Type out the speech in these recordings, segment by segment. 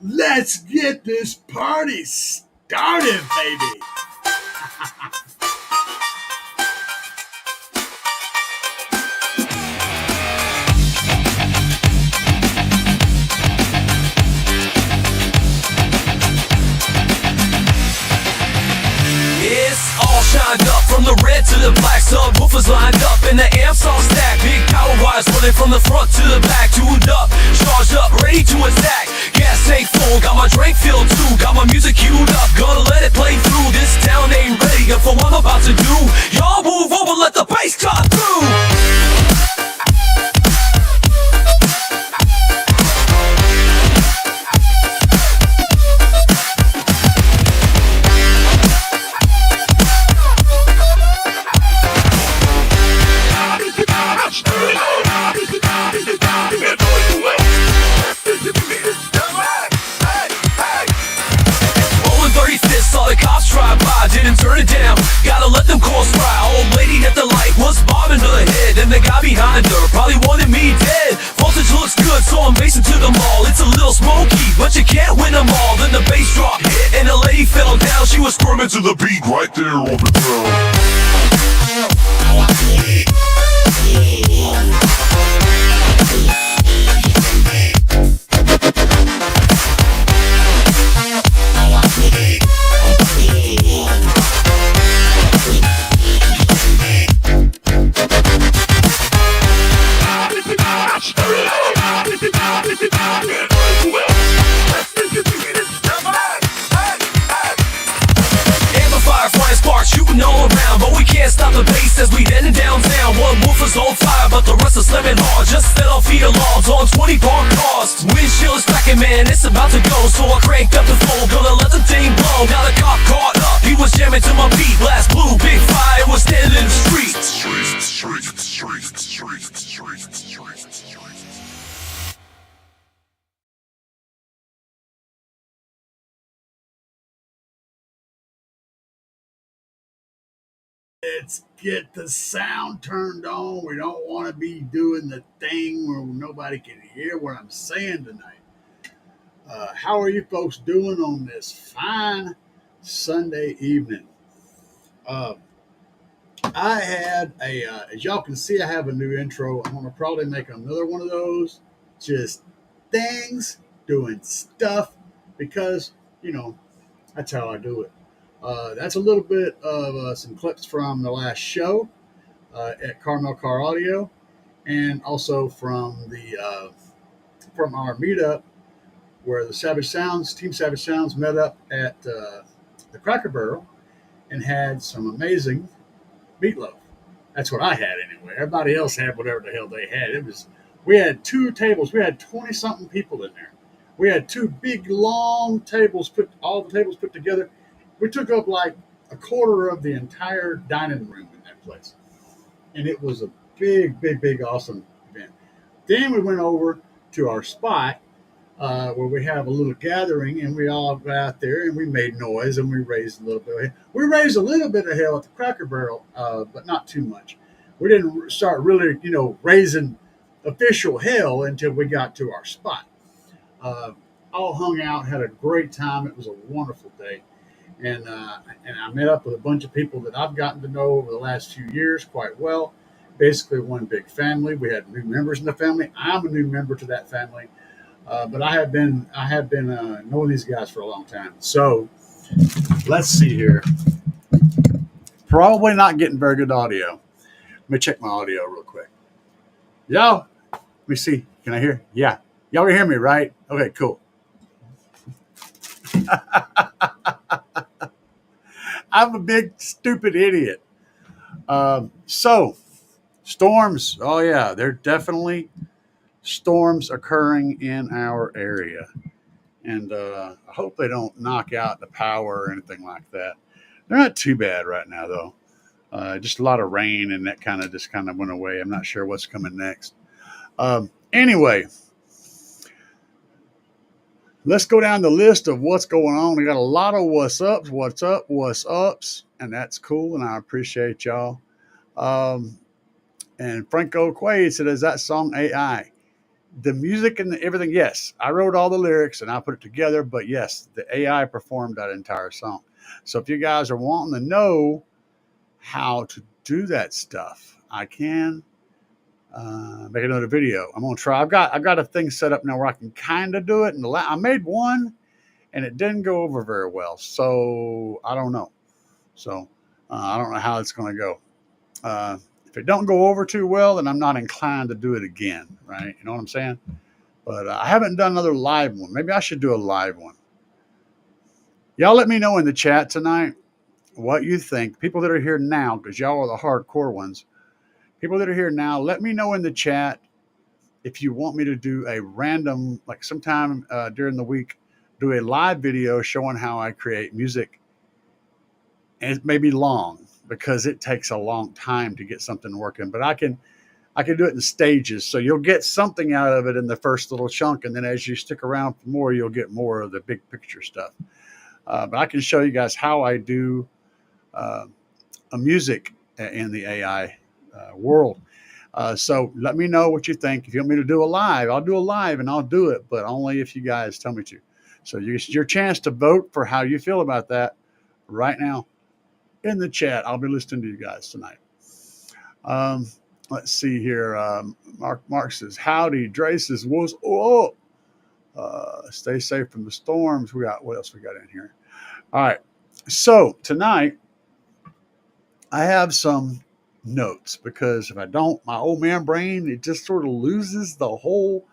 Let's get this party started, baby. It's all shined up from the red to the black. Subwoofers lined up and the amps all stacked. Big power wires running from the front to the back. Tuned up, charged up, ready to attack. Gas tank full, got my drink filled too. Got my music queued up, gonna let it play through. This town ain't ready for what I'm about to do. Y'all move over, let the bass cut through. Didn't turn it down, gotta let them calls fly. Old lady at the light was bobbing her head, and the guy behind her probably wanted me dead. Voltage looks good, so I'm racing to the mall. It's a little smoky, but you can't win them all. Then the bass drop hit, and the lady fell down. She was squirming to the beat right there on the ground. Shooting all around, but we can't stop the bass as we heading downtown. One woofer's on fire, but the rest are slamming hard. Just set off feet alarms on 20 parked cars. Windshield is cracking, man, it's about to go. So I cranked up the phone, gonna let the thing blow. Now the cop caught up, he was jamming to my beat. Blast blue, big fire, was standing in the street. Let's get the sound turned on. We don't want to be doing the thing where nobody can hear what I'm saying tonight. How are you folks doing on this fine Sunday evening? I had as y'all can see, I have a new intro. I'm going to probably make another one of those. Just things, doing stuff, because, that's how I do it. That's a little bit of some clips from the last show at Carmel Car Audio, and also from from our meetup where the Team Savage Sounds met up at the Cracker Barrel and had some amazing meatloaf. That's what I had anyway. Everybody else had whatever the hell they had. We had 2 tables. We had 20 something people in there. We had 2 big long tables, all the tables put together. We took up like a quarter of the entire dining room in that place. And it was a big, big, big, awesome event. Then we went over to our spot where we have a little gathering, and we all got out there and we made noise and we raised a little bit of hell. We raised a little bit of hell at the Cracker Barrel, but not too much. We didn't start really, raising official hell until we got to our spot. All hung out, had a great time. It was a wonderful day. And I met up with a bunch of people that I've gotten to know over the last few years quite well. Basically, one big family. We had new members in the family. I'm a new member to that family, but I have been knowing these guys for a long time. So let's see here. Probably not getting very good audio. Let me check my audio real quick. Y'all, let me see. Can I hear? Yeah, y'all can hear me, right? Okay, cool. I'm a big stupid idiot. So storms. Oh yeah, there are definitely storms occurring in our area, and I hope they don't knock out the power or anything like that. They're not too bad right now though. Just a lot of rain, and that kind of went away. I'm not sure what's coming next. Anyway. Let's go down the list of what's going on. We got a lot of what's ups, what's ups, and that's cool, and I appreciate y'all. And Franco Quaid said, is that song AI? the music and everything, yes, I wrote all the lyrics and I put it together, but yes, the AI performed that entire song. So if you guys are wanting to know how to do that stuff, I can make another video. I'm gonna try. I've got a thing set up now where I can kind of do it, and I made one, and it didn't go over very well. So I don't know. So I don't know how it's gonna go. If it don't go over too well, then I'm not inclined to do it again. Right? You know what I'm saying? But I haven't done another live one. Maybe I should do a live one. Y'all let me know in the chat tonight what you think. People that are here now, because y'all are the hardcore ones. People that are here now, let me know in the chat if you want me to do a random, like sometime during the week, do a live video showing how I create music. And it may be long because it takes a long time to get something working, but I can do it in stages. So you'll get something out of it in the first little chunk. And then as you stick around for more, you'll get more of the big picture stuff. But I can show you guys how I do a music in the AI world. So let me know what you think. If you want me to do a live, I'll do a live and I'll do it, but only if you guys tell me to. So it's your chance to vote for how you feel about that right now in the chat. I'll be listening to you guys tonight. Let's see here. Mark says, howdy. Dre says, what's up? Stay safe from the storms. What else we got in here? All right. So tonight I have some notes, because if I don't, my old man brain, it just sort of loses the whole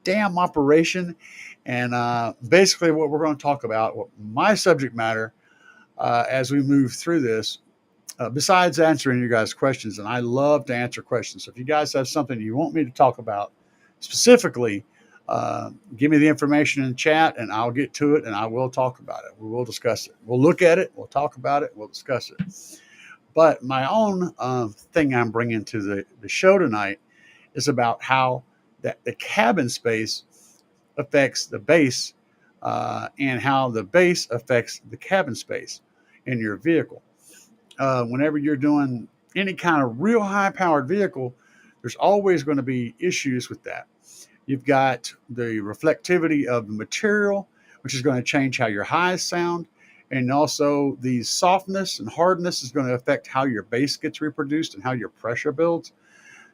damn operation. And basically what we're going to talk about, what my subject matter as we move through this, besides answering you guys' questions, and I love to answer questions. So if you guys have something you want me to talk about specifically, give me the information in the chat and I'll get to it and I will talk about it. We will discuss it. We'll look at it. We'll talk about it. We'll discuss it. But my own thing I'm bringing to the show tonight is about how the cabin space affects the bass and how the bass affects the cabin space in your vehicle. Whenever you're doing any kind of real high-powered vehicle, there's always going to be issues with that. You've got the reflectivity of the material, which is going to change how your highs sound. And also the softness and hardness is going to affect how your bass gets reproduced and how your pressure builds.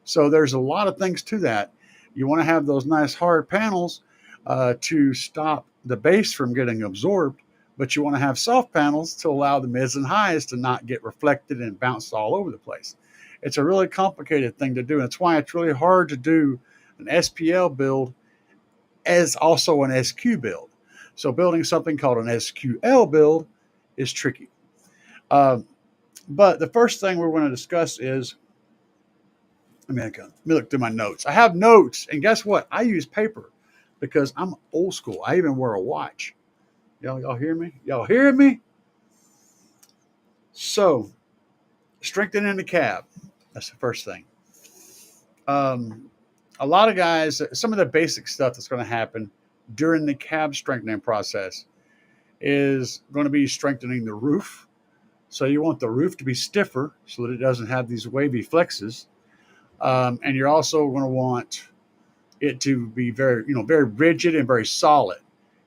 So there's a lot of things to that. You want to have those nice hard panels to stop the bass from getting absorbed, but you want to have soft panels to allow the mids and highs to not get reflected and bounced all over the place. It's a really complicated thing to do. And that's why it's really hard to do an SPL build as also an SQ build. So building something called an SQL build is tricky. But the first thing we're going to discuss is, let me look through my notes. I have notes, and guess what? I use paper because I'm old school. I even wear a watch. Y'all hear me? Y'all hear me? So, strengthening the cab. That's the first thing. A lot of guys, some of the basic stuff that's going to happen during the cab strengthening process is going to be strengthening the roof. So you want the roof to be stiffer so that it doesn't have these wavy flexes. And you're also going to want it to be very rigid and very solid,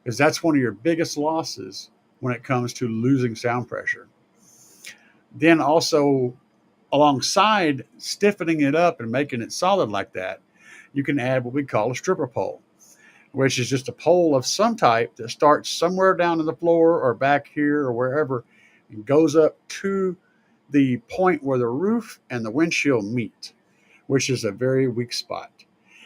because that's one of your biggest losses when it comes to losing sound pressure. Then also, alongside stiffening it up and making it solid like that, you can add what we call a stripper pole, which is just a pole of some type that starts somewhere down in the floor or back here or wherever and goes up to the point where the roof and the windshield meet, which is a very weak spot.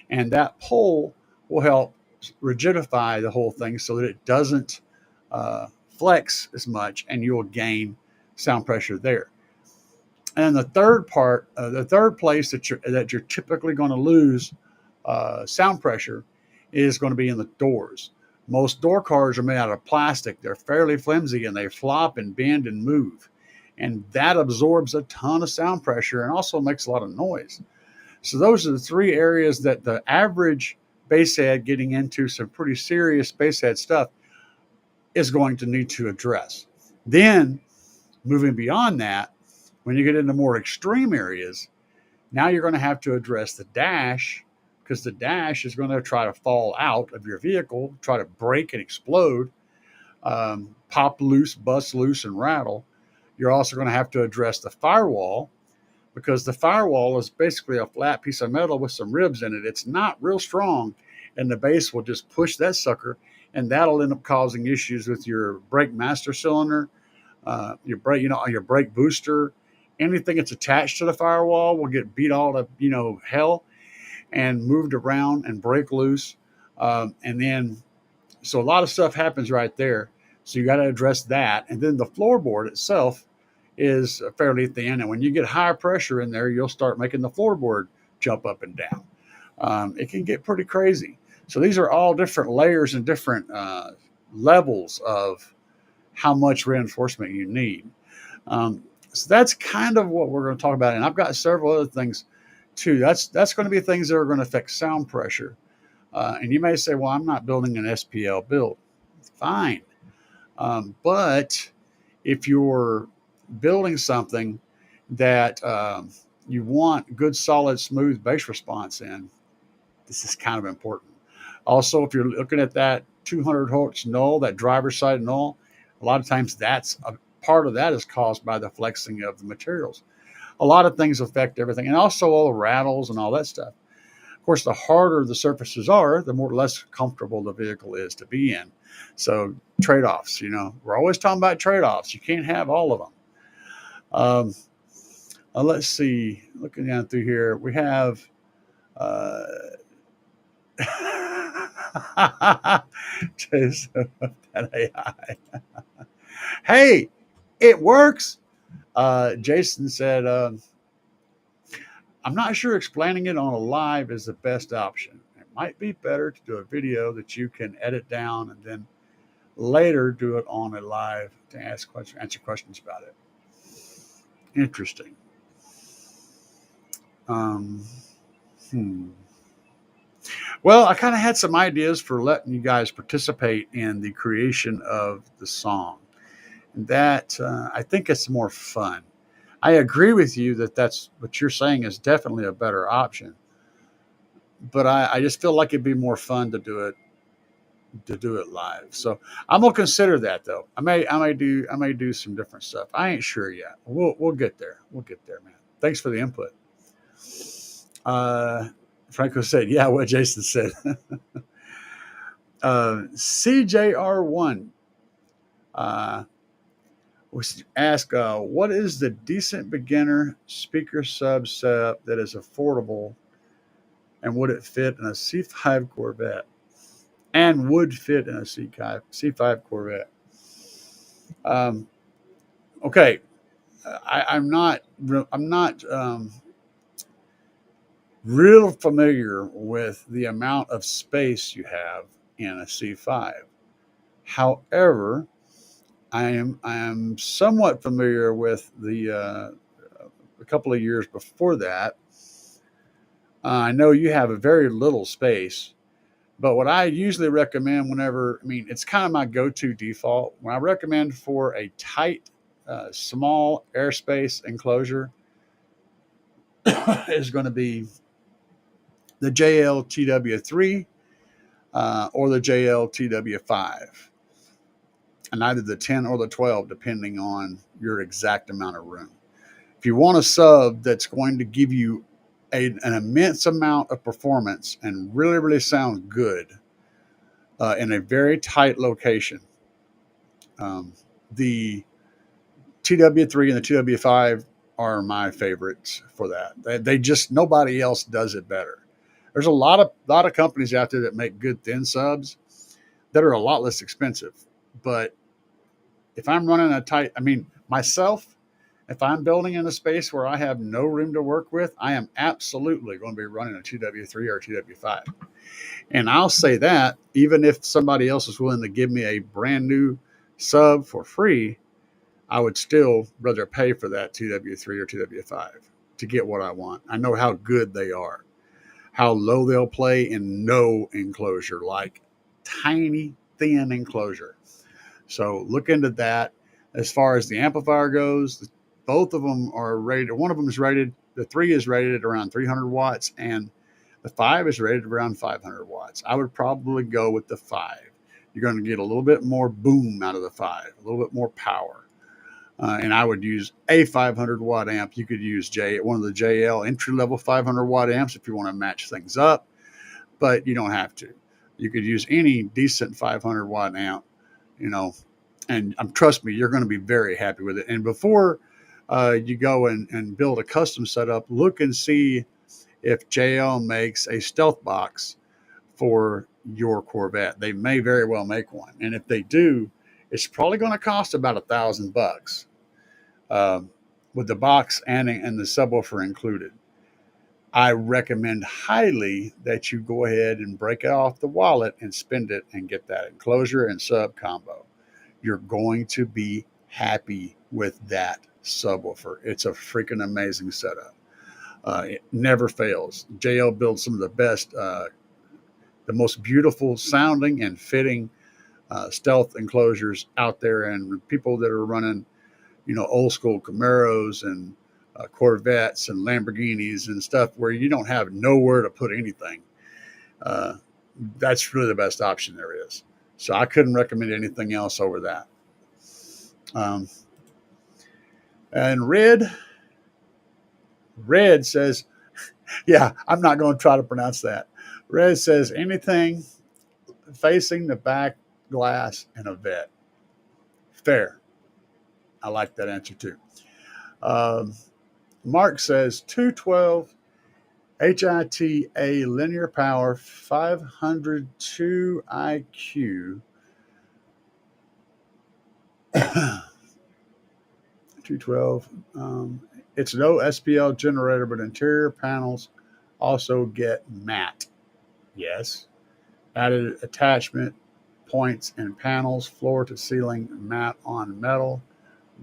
And that pole will help rigidify the whole thing so that it doesn't flex as much, and you'll gain sound pressure there. And the third place that you're typically going to lose sound pressure is going to be in the doors. Most door cars are made out of plastic. They're fairly flimsy and they flop and bend and move. And that absorbs a ton of sound pressure and also makes a lot of noise. So those are the three areas that the average bass head getting into some pretty serious bass head stuff is going to need to address. Then moving beyond that, when you get into more extreme areas, now you're going to have to address the dash, because the dash is going to try to fall out of your vehicle, try to break and explode, pop loose, bust loose, and rattle. You're also going to have to address the firewall, because the firewall is basically a flat piece of metal with some ribs in it. It's not real strong, and the base will just push that sucker, and that'll end up causing issues with your brake master cylinder, your brake, your brake booster. Anything that's attached to the firewall will get beat all to hell and moved around and break loose, and then so a lot of stuff happens right there. So you got to address that, and then the floorboard itself is fairly thin, and when you get higher pressure in there, you'll start making the floorboard jump up and down. It can get pretty crazy. So these are all different layers and different levels of how much reinforcement you need. So that's kind of what we're going to talk about, and I've got several other things too. That's going to be things that are going to affect sound pressure. And you may say, well, I'm not building an SPL build. Fine. But if you're building something that you want good, solid, smooth bass response in, this is kind of important. Also, if you're looking at that 200 hertz null, that driver's side null, a lot of times that's a part of that is caused by the flexing of the materials. A lot of things affect everything, and also all the rattles and all that stuff. Of course, the harder the surfaces are, the more less comfortable the vehicle is to be in. So trade-offs, we're always talking about trade-offs. You can't have all of them. Let's see, looking down through here, we have Jason, that AI. Hey, it works. Jason said, I'm not sure explaining it on a live is the best option. It might be better to do a video that you can edit down and then later do it on a live to answer questions about it. Interesting. Well, I kind of had some ideas for letting you guys participate in the creation of the song. And that, I think it's more fun. I agree with you that that's what you're saying is definitely a better option. But I just feel like it'd be more fun to do it live. So I'm gonna consider that though. I may do some different stuff. I ain't sure yet. We'll get there. We'll get there, man. Thanks for the input. Franco said, yeah, what Jason said. CJR1 was asked, what is the decent beginner speaker sub setup that is affordable, and would it fit in a C5 Corvette? And would fit in a C5 Corvette. Okay, I'm not real familiar with the amount of space you have in a C5. However, I am somewhat familiar with the a couple of years before that. I know you have a very little space, but what I usually recommend it's kind of my go-to default. When I recommend for a tight, small airspace enclosure is going to be the JL-TW3 or the JL-TW5. And either the 10 or the 12, depending on your exact amount of room. If you want a sub that's going to give you an immense amount of performance and really, really sounds good in a very tight location, the TW3 and the TW5 are my favorites for that. They just, nobody else does it better. There's a lot of companies out there that make good thin subs that are a lot less expensive, but if I'm running myself, if I'm building in a space where I have no room to work with, I am absolutely going to be running a TW3 or a TW5. And I'll say that even if somebody else is willing to give me a brand new sub for free, I would still rather pay for that TW3 or TW5 to get what I want. I know how good they are, how low they'll play in no enclosure, like tiny, thin enclosure. So look into that. As far as the amplifier goes, both of them are rated. One of them is rated, the 3 is rated at around 300 watts, and The 5 is rated around 500 watts. I would probably go with the 5. You're going to get a little bit more boom out of the 5, a little bit more power. And I would use a 500 watt amp. You could use one of the JL entry level 500 watt amps if you want to match things up, but you don't have to. You could use any decent 500 watt amp, and trust me, you're going to be very happy with it. And before you go and build a custom setup, look and see if JL makes a stealth box for your Corvette. They may very well make one. And if they do, it's probably going to cost about $1,000 with the box and the subwoofer included. I recommend highly that you go ahead and break it off the wallet and spend it and get that enclosure and sub combo. You're going to be happy with that subwoofer. It's a freaking amazing setup. It never fails. JL builds some of the best, the most beautiful sounding and fitting stealth enclosures out there. And people that are running, old school Camaros and Corvettes and Lamborghinis and stuff where you don't have nowhere to put anything, that's really the best option there is. So I couldn't recommend anything else over that. And Red says, yeah, I'm not going to try to pronounce that. Red says anything facing the back glass in a vet. Fair. I like that answer too. Mark says 212 HITA linear power 502 IQ 212. It's no SPL generator, but interior panels also get matte. Yes. Added attachment points and panels, floor to ceiling matte on metal,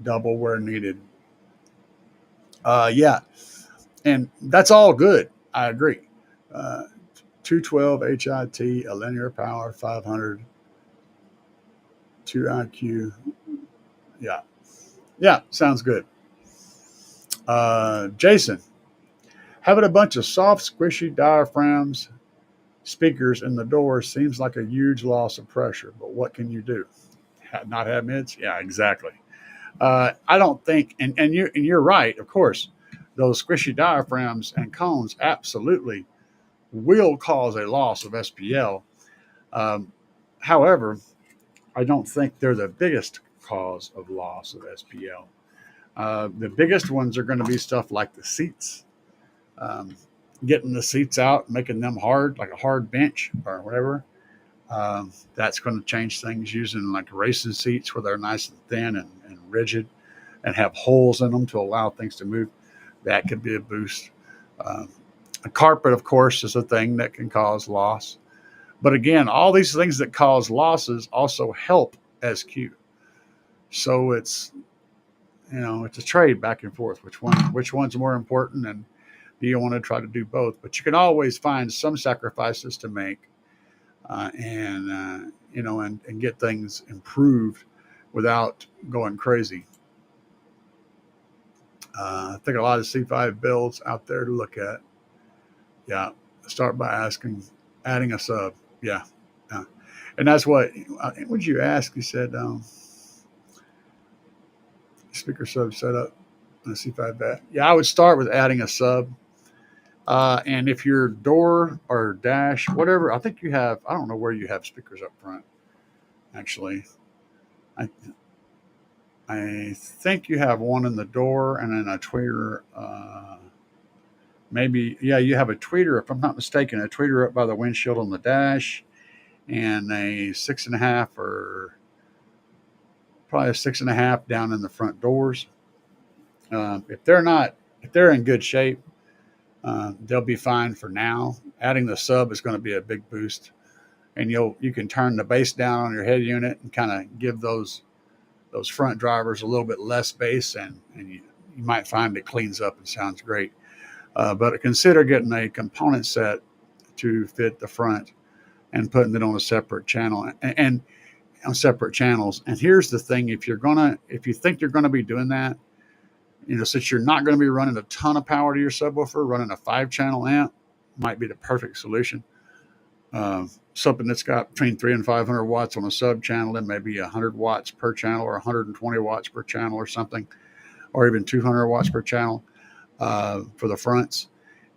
double where needed. Yeah. And that's all good. I agree. 212 HIT, a linear power, 500, 2 IQ. Yeah. Yeah, sounds good. Jason, having a bunch of soft, squishy diaphragms speakers in the door seems like a huge loss of pressure, but what can you do? Not have mids? Yeah, exactly. I don't think, and you're right, of course, those squishy diaphragms and cones absolutely will cause a loss of SPL. However, I don't think they're the biggest cause of loss of SPL. The biggest ones are going to be stuff like the seats, getting the seats out, making them hard, like a hard bench or whatever. That's going to change things, using like racing seats where they're nice and thin and rigid and have holes in them to allow things to move. That could be a boost. A carpet, of course, is a thing that can cause loss. But again, all these things that cause losses also help SQ. So it's a trade back and forth. Which one's more important, and do you want to try to do both? But you can always find some sacrifices to make, and get things improved without going crazy. I think a lot of C5 builds out there to look at. Yeah, start by adding a sub. Yeah. And that's what would you ask? You said speaker sub setup on a C5 bat. Yeah, I would start with adding a sub. And if your door or dash, whatever, I think you have, I don't know where you have speakers up front, actually. I think you have one in the door and then a tweeter. Maybe, yeah, you have a tweeter, if I'm not mistaken, a tweeter up by the windshield on the dash, and a 6.5 or probably a 6.5 down in the front doors. If they're in good shape, they'll be fine for now. Adding the sub is going to be a big boost, and you can turn the bass down on your head unit and kind of give those front drivers a little bit less bass, and you might find it cleans up and sounds great. But consider getting a component set to fit the front and putting it on a separate channel and on separate channels. And here's the thing: if you think you're gonna be doing that, since you're not going to be running a ton of power to your subwoofer, running a 5-channel amp, might be the perfect solution. Something that's got between 300 and 500 watts on a sub channel, then maybe 100 watts per channel or 120 watts per channel or something, or even 200 watts per channel for the fronts.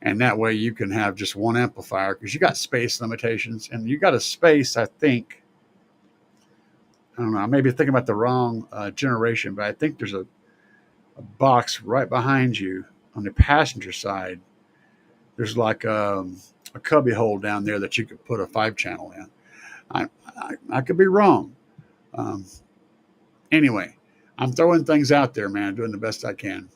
And that way you can have just one amplifier, because you got space limitations, and you got a space, I think, I don't know, I may be thinking about the wrong generation, but I think there's a box right behind you on the passenger side. There's like a cubby hole down there that you could put a 5-channel in. I could be wrong. Anyway, I'm throwing things out there, man, doing the best I can.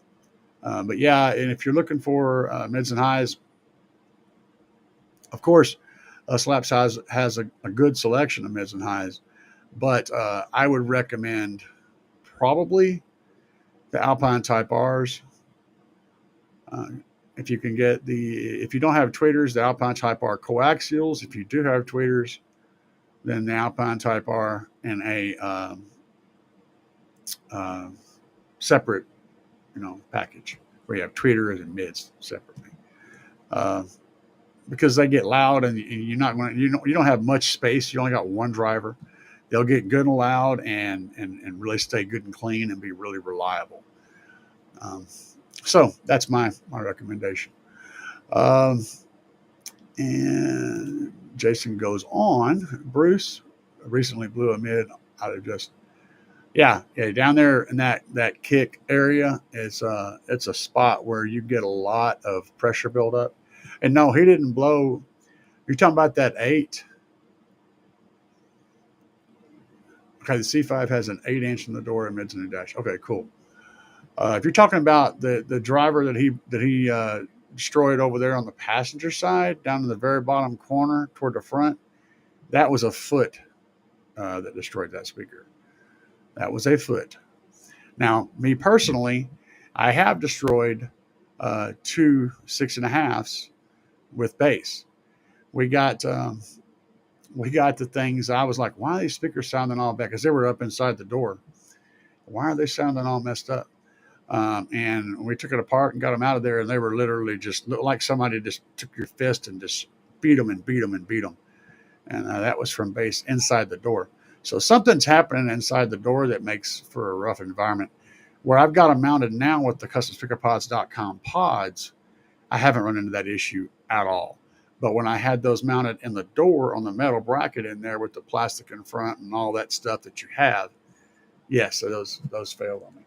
But yeah, and if you're looking for mids and highs, of course, Slapz has a good selection of mids and highs, but I would recommend probably the Alpine Type Rs. If you can get if you don't have tweeters, the Alpine Type R coaxials. If you do have tweeters, then the Alpine Type R and a separate, package where you have tweeters and mids separately, because they get loud, and you're not going to, you don't have much space. You only got one driver. They'll get good and loud and really stay good and clean and be really reliable. So that's my recommendation. And Jason goes on. Bruce recently blew a mid out of just, yeah, down there in that kick area. It's a spot where you get a lot of pressure buildup. And no, he didn't blow. You're talking about that 8. Okay, the C5 has an 8-inch in the door and mids in the dash. Okay, cool. If you're talking about the driver that he destroyed over there on the passenger side, down in the very bottom corner toward the front, that was a foot that destroyed that speaker. That was a foot. Now, me personally, I have destroyed 2 6.5s with bass. We got the things. I was like, why are these speakers sounding all bad? Because they were up inside the door. Why are they sounding all messed up? And we took it apart and got them out of there, and they were literally just looked like somebody just took your fist and just beat them and beat them and beat them. And that was from bass inside the door. So something's happening inside the door that makes for a rough environment. Where I've got them mounted now with the customspeakerpods.com pods, I haven't run into that issue at all. But when I had those mounted in the door on the metal bracket in there with the plastic in front and all that stuff that you have, yes, so those failed on me.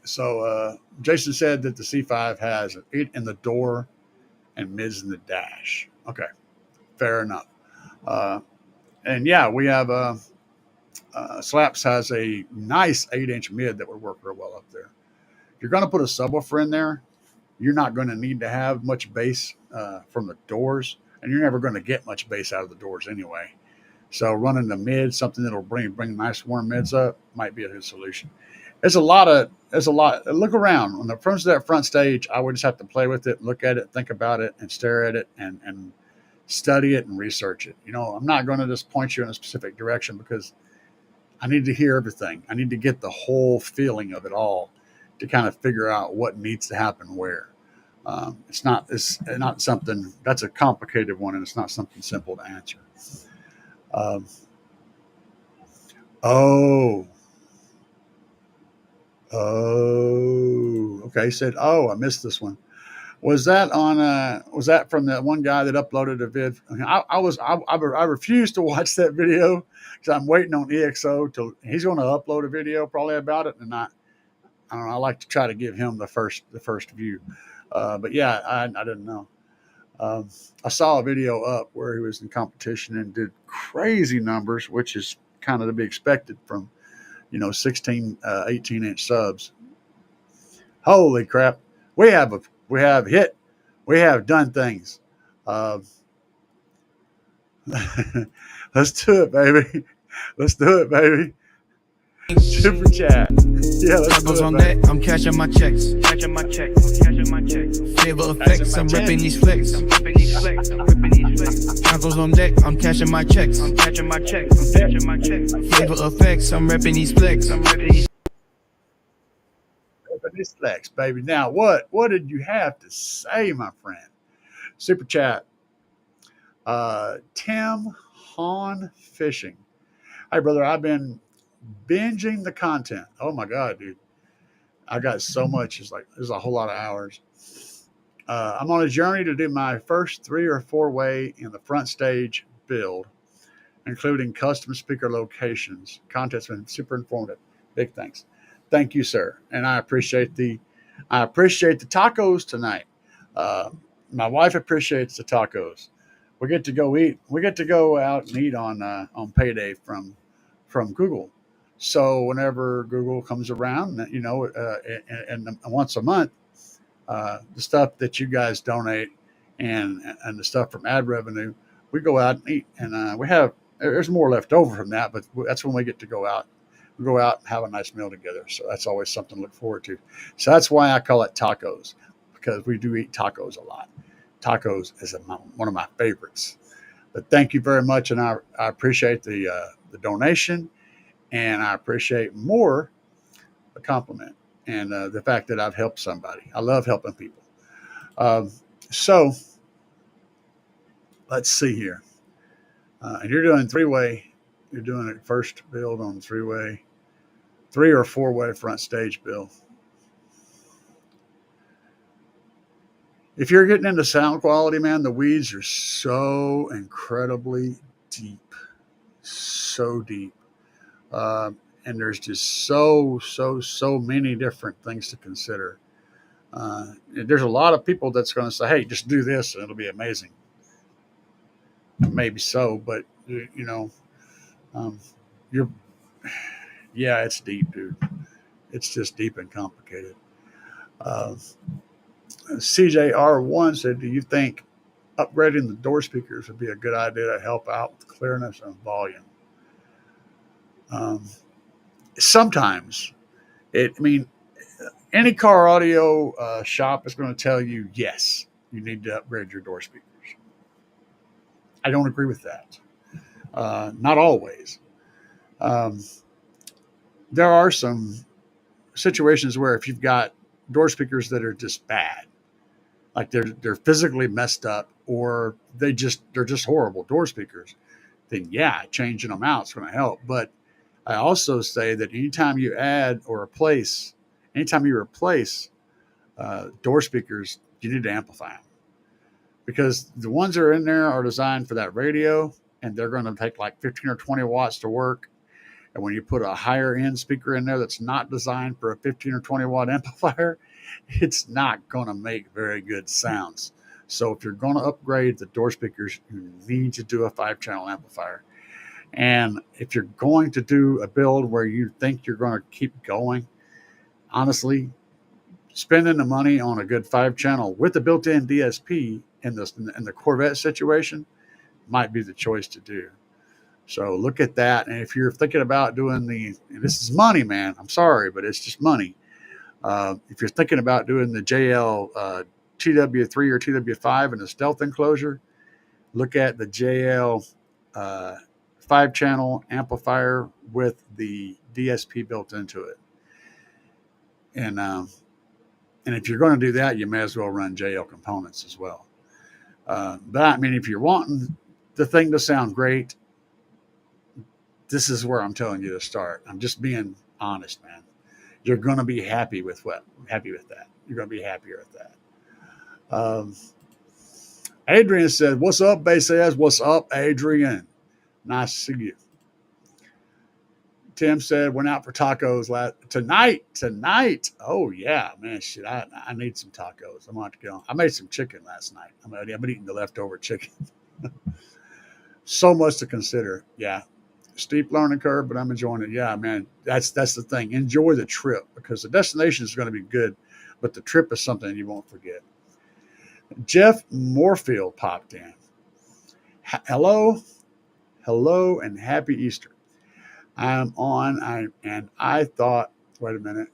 So Jason said that the C5 has an 8 in the door and mids in the dash. Okay, fair enough. And yeah, we have Slapz has a nice 8-inch mid that would work real well up there. If you're going to put a subwoofer in there, you're not going to need to have much bass from the doors, and you're never going to get much bass out of the doors anyway. So running the mid, something that'll bring nice warm mids up, might be a good solution. There's a lot. Look around on the front of that front stage. I would just have to play with it, look at it, think about it, and stare at it, and study it and research it. I'm not going to just point you in a specific direction because I need to hear everything. I need to get the whole feeling of it all to kind of figure out what needs to happen where. It's not something that's a complicated one, and it's not something simple to answer. Okay. Said, I missed this one. Was that from that one guy that uploaded a vid? I refused to watch that video because I'm waiting on EXO till he's going to upload a video probably about it, and I don't know. I like to try to give him the first view. But yeah, I didn't know. I saw a video up where he was in competition and did crazy numbers, which is kind of to be expected from, 16, 18-inch subs. Holy crap. We have done things. Let's do it, baby. Super chat. Yeah, let's do it, on baby. that, I'm cashing my checks. Flavor effects, I'm ripping these flicks. Tacos on deck, I'm cashing my checks. Flavor effects, I'm ripping these flicks. latest flex, baby. Now, what did you have to say, my friend? Super chat. Tim Hahn Fishing. Hey, brother, I've been binging the content. Oh my god, dude, I got so much. It's like there's a whole lot of hours. I'm on a journey to do my first 3 or 4 way in the front stage build, including custom speaker locations. Content's been super informative. Big thanks. Thank you, sir. And I appreciate the tacos tonight. Uh, my wife appreciates the tacos. We get to go eat. We get to go out and eat on payday from Google. So whenever Google comes around, and once a month, the stuff that you guys donate and the stuff from ad revenue, we go out and eat, and there's more left over from that, but that's when we get to go out. We go out and have a nice meal together. So that's always something to look forward to. So that's why I call it tacos, because we do eat tacos a lot. Tacos is one of my favorites. But thank you very much, and I appreciate the donation, and I appreciate more the compliment and the fact that I've helped somebody. I love helping people. So let's see here. And you're doing 3-way. You're doing a first build on 3-way, 3 or 4-way front stage build. If you're getting into sound quality, man, the weeds are so incredibly deep, so deep. And there's just so many different things to consider. There's a lot of people that's going to say, hey, just do this and it'll be amazing. Maybe so, but it's deep, dude. It's just deep and complicated. CJR1 said, do you think upgrading the door speakers would be a good idea to help out with clearness and volume? Sometimes. Any car audio shop is going to tell you, yes, you need to upgrade your door speakers. I don't agree with that. Not always. There are some situations where if you've got door speakers that are just bad, like they're physically messed up, or they're just horrible door speakers, then yeah, changing them out is going to help. But I also say that anytime you replace door speakers, you need to amplify them, because the ones that are in there are designed for that radio, and they're going to take like 15 or 20 watts to work. And when you put a higher end speaker in there that's not designed for a 15 or 20 watt amplifier, it's not going to make very good sounds. So if you're going to upgrade the door speakers, you need to do a 5-channel amplifier. And if you're going to do a build where you think you're going to keep going, honestly, spending the money on a good 5-channel with a built-in DSP in the Corvette situation might be the choice to do. So look at that. And if you're thinking about doing this is money, man. I'm sorry, but it's just money. If you're thinking about doing the JL TW3 or TW5 in a stealth enclosure, look at the JL 5-channel amplifier with the DSP built into it. And if you're going to do that, you may as well run JL components as well. But if you're wanting the thing to sound great, this is where I'm telling you to start. I'm just being honest, man. You're going to be happy with that. You're going to be happier with that. Adrian said, what's up, Bass Ass? What's up, Adrian? Nice to see you. Tim said, went out for tacos tonight. Oh, yeah, man. Shit, I need some tacos. I'm going to go. I made some chicken last night. I've been eating the leftover chicken. So much to consider. Yeah. Steep learning curve, but I'm enjoying it. Yeah, man, that's the thing. Enjoy the trip, because the destination is going to be good, but the trip is something you won't forget. Jeff Moorfield popped in. Hello, and happy Easter. I'm on, and I thought, wait a minute,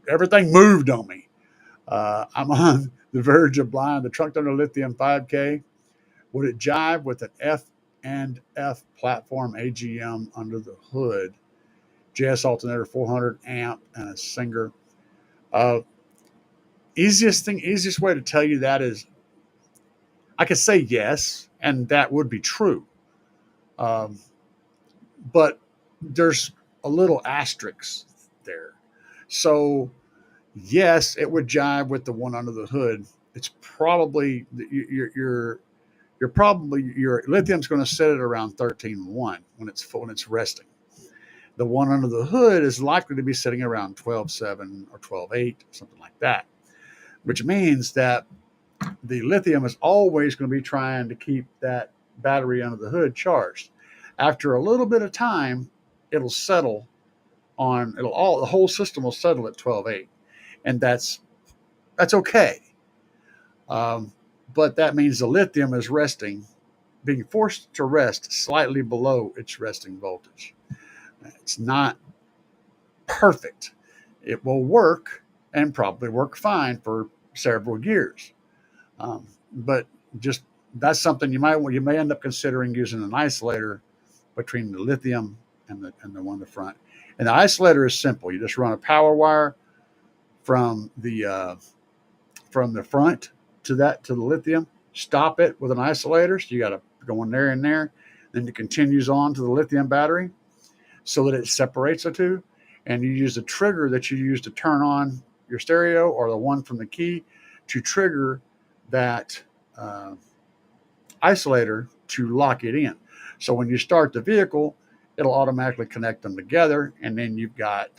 everything moved on me. I'm on the verge of buying the Truck Under Lithium 5K. Would it jive with an F platform AGM under the hood, JS alternator, 400 amp, and a Singer? Easiest way to tell you that is I could say yes, and that would be true. Um, but there's a little asterisk there. So yes, it would jive with the one under the hood. It's probably your lithium's going to set it around 13.1 when it's resting. The one under the hood is likely to be sitting around 12.7 or 12.8, something like that, which means that the lithium is always going to be trying to keep that battery under the hood charged. After a little bit of time, it'll settle the whole system will settle at 12.8, and that's okay. But that means the lithium is being forced to rest slightly below its resting voltage. It's not perfect. It will work and probably work fine for several years. But just that's something you may end up considering using an isolator between the lithium and the one in the front. And the isolator is simple. You just run a power wire from the front to the lithium, stop it with an isolator. So you got to go in there and there. Then it continues on to the lithium battery so that it separates the two. And you use the trigger that you use to turn on your stereo or the one from the key to trigger that isolator to lock it in. So when you start the vehicle, it'll automatically connect them together. And then you've got,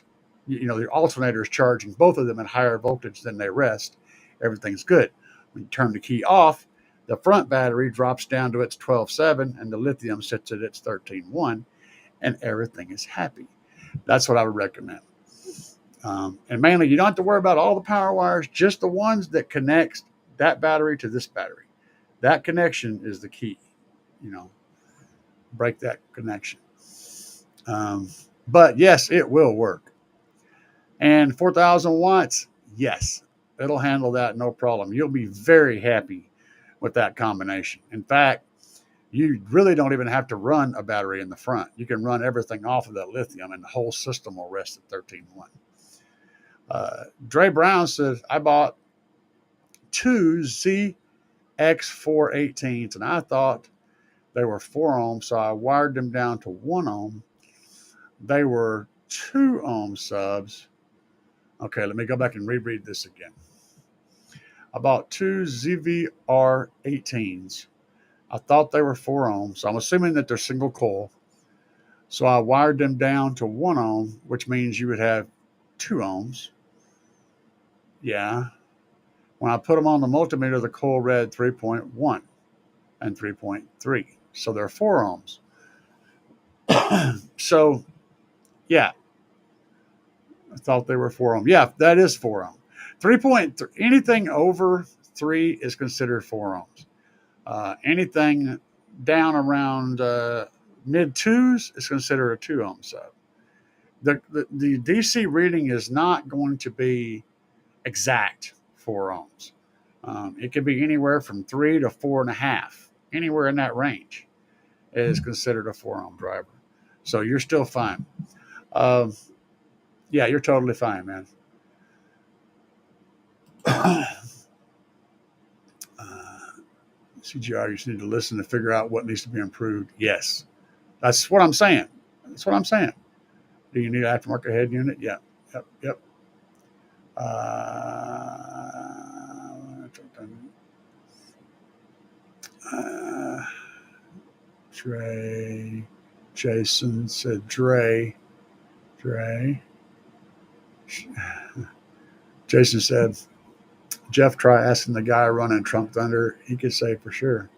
the alternator is charging both of them at higher voltage than they rest. Everything's good. When you turn the key off, the front battery drops down to its 12.7 and the lithium sits at its 13.1 and everything is happy. That's what I would recommend. And mainly, you don't have to worry about all the power wires, just the ones that connect that battery to this battery. That connection is the key. Break that connection. But yes, it will work. And 4,000 watts, yes, it'll handle that no problem. You'll be very happy with that combination. In fact, you really don't even have to run a battery in the front. You can run everything off of that lithium and the whole system will rest at 13.1. Dre Brown says, I bought two ZX418s and I thought they were 4 ohms, so I wired them down to 1 ohm. They were 2 ohm subs. Okay, let me go back and reread this again. I bought two ZVR18s. I thought they were 4 ohms, so I'm assuming that they're single coil. So I wired them down to 1 ohm, which means you would have 2 ohms. Yeah. When I put them on the multimeter, the coil read 3.1 and 3.3. So they're 4 ohms. So, yeah. I thought they were 4 ohm. Yeah, that is 4 ohm. 3.3. Anything over 3 is considered 4 ohms. Anything down around mid 2s is considered a 2 ohm sub. The DC reading is not going to be exact 4 ohms. It could be anywhere from 3 to 4.5. Anywhere in that range is considered a 4 ohm driver. So you're still fine. Yeah, you're totally fine, man. CGR, you just need to listen to figure out what needs to be improved. Yes, that's what I'm saying. That's what I'm saying. Do you need an aftermarket head unit? Yeah. Yep. Dre. Jason said Dre. Jason said, Jeff, try asking the guy running Trump Thunder. He could say for sure.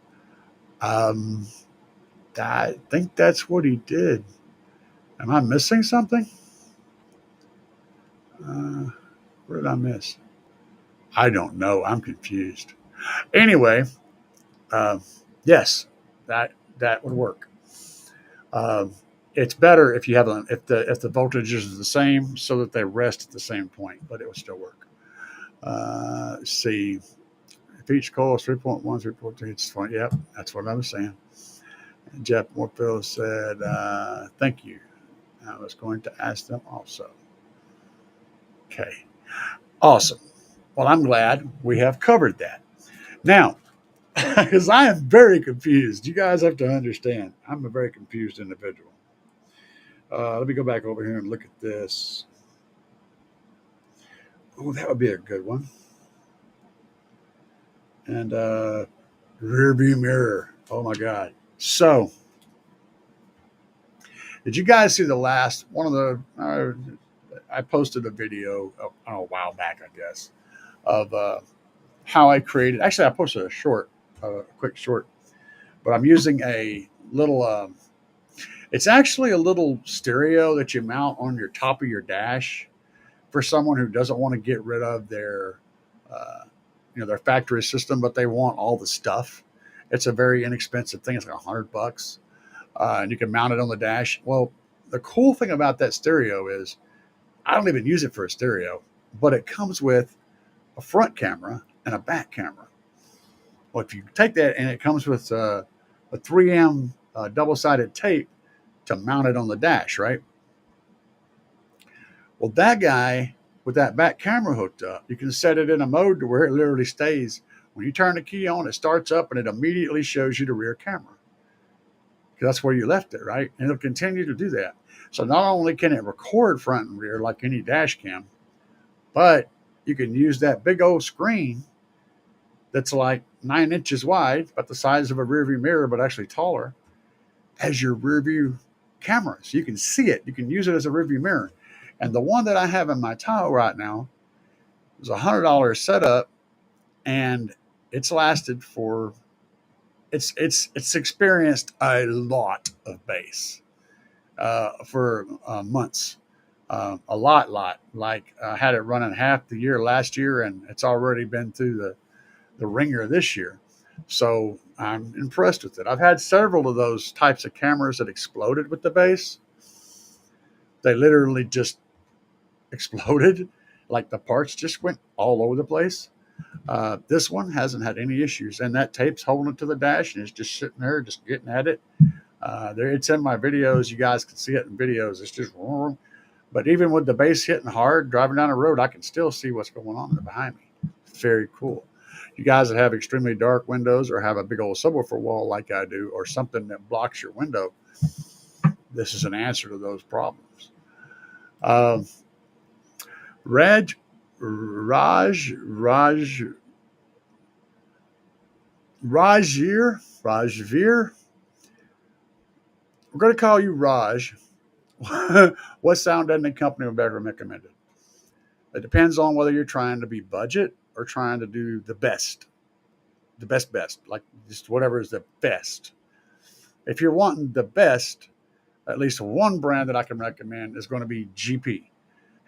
I think that's what he did. Am I missing something? What did I miss? I don't know. I'm confused. Anyway, yes, that would work. It's better if you have if the voltage is the same so that they rest at the same point, but it would still work. Let's see. If each coil is 3.1, 3.2, it's fine. Yep, that's what I was saying. And Jeff Moorfield said, thank you. I was going to ask them also. Okay. Awesome. Well, I'm glad we have covered that. Now, because I am very confused. You guys have to understand, I'm a very confused individual. Let me go back over here and look at this. Oh, that would be a good one. And rear view mirror. Oh my God. So, did you guys see the last one of the? I posted a video a while back, I guess, of how I created. Actually, I posted a short, a quick short, but I'm using a little. It's actually a little stereo that you mount on your top of your dash for someone who doesn't want to get rid of their, uh, their factory system, but they want all the stuff. It's a very inexpensive thing. It's like $100, and you can mount it on the dash. Well, the cool thing about that stereo is I don't even use it for a stereo, but it comes with a front camera and a back camera. Well, if you take that and it comes with a 3M double-sided tape to mount it on the dash, right? Well, that guy with that back camera hooked up, you can set it in a mode to where it literally stays. When you turn the key on, it starts up and it immediately shows you the rear camera. Because that's where you left it, right? And it'll continue to do that. So not only can it record front and rear like any dash cam, but you can use that big old screen that's like 9 inches wide, about the size of a rearview mirror, but actually taller, as your rearview camera. So you can see it. You can use it as a rearview mirror. And the one that I have in my Tahoe right now is $100 setup, and it's lasted for it's experienced a lot of bass for months, a lot. Like I had it running half the year last year, and it's already been through the ringer this year. So I'm impressed with it. I've had several of those types of cameras that exploded with the bass. They literally just exploded, like the parts just went all over the place. This one hasn't had any issues, and that tape's holding it to the dash, and it's just sitting there, just getting at it. It's in my videos. You guys can see it in videos. It's just wrong. But even with the bass hitting hard, driving down the road, I can still see what's going on behind me. Very cool. You guys that have extremely dark windows or have a big old subwoofer wall like I do, or something that blocks your window, this is an answer to those problems. Um, Raj, Rajveer, we're going to call you Raj. What sound editing company would ever recommended? It depends on whether you're trying to be budget or trying to do the best, like just whatever is the best. If you're wanting the best, at least one brand that I can recommend is going to be GP.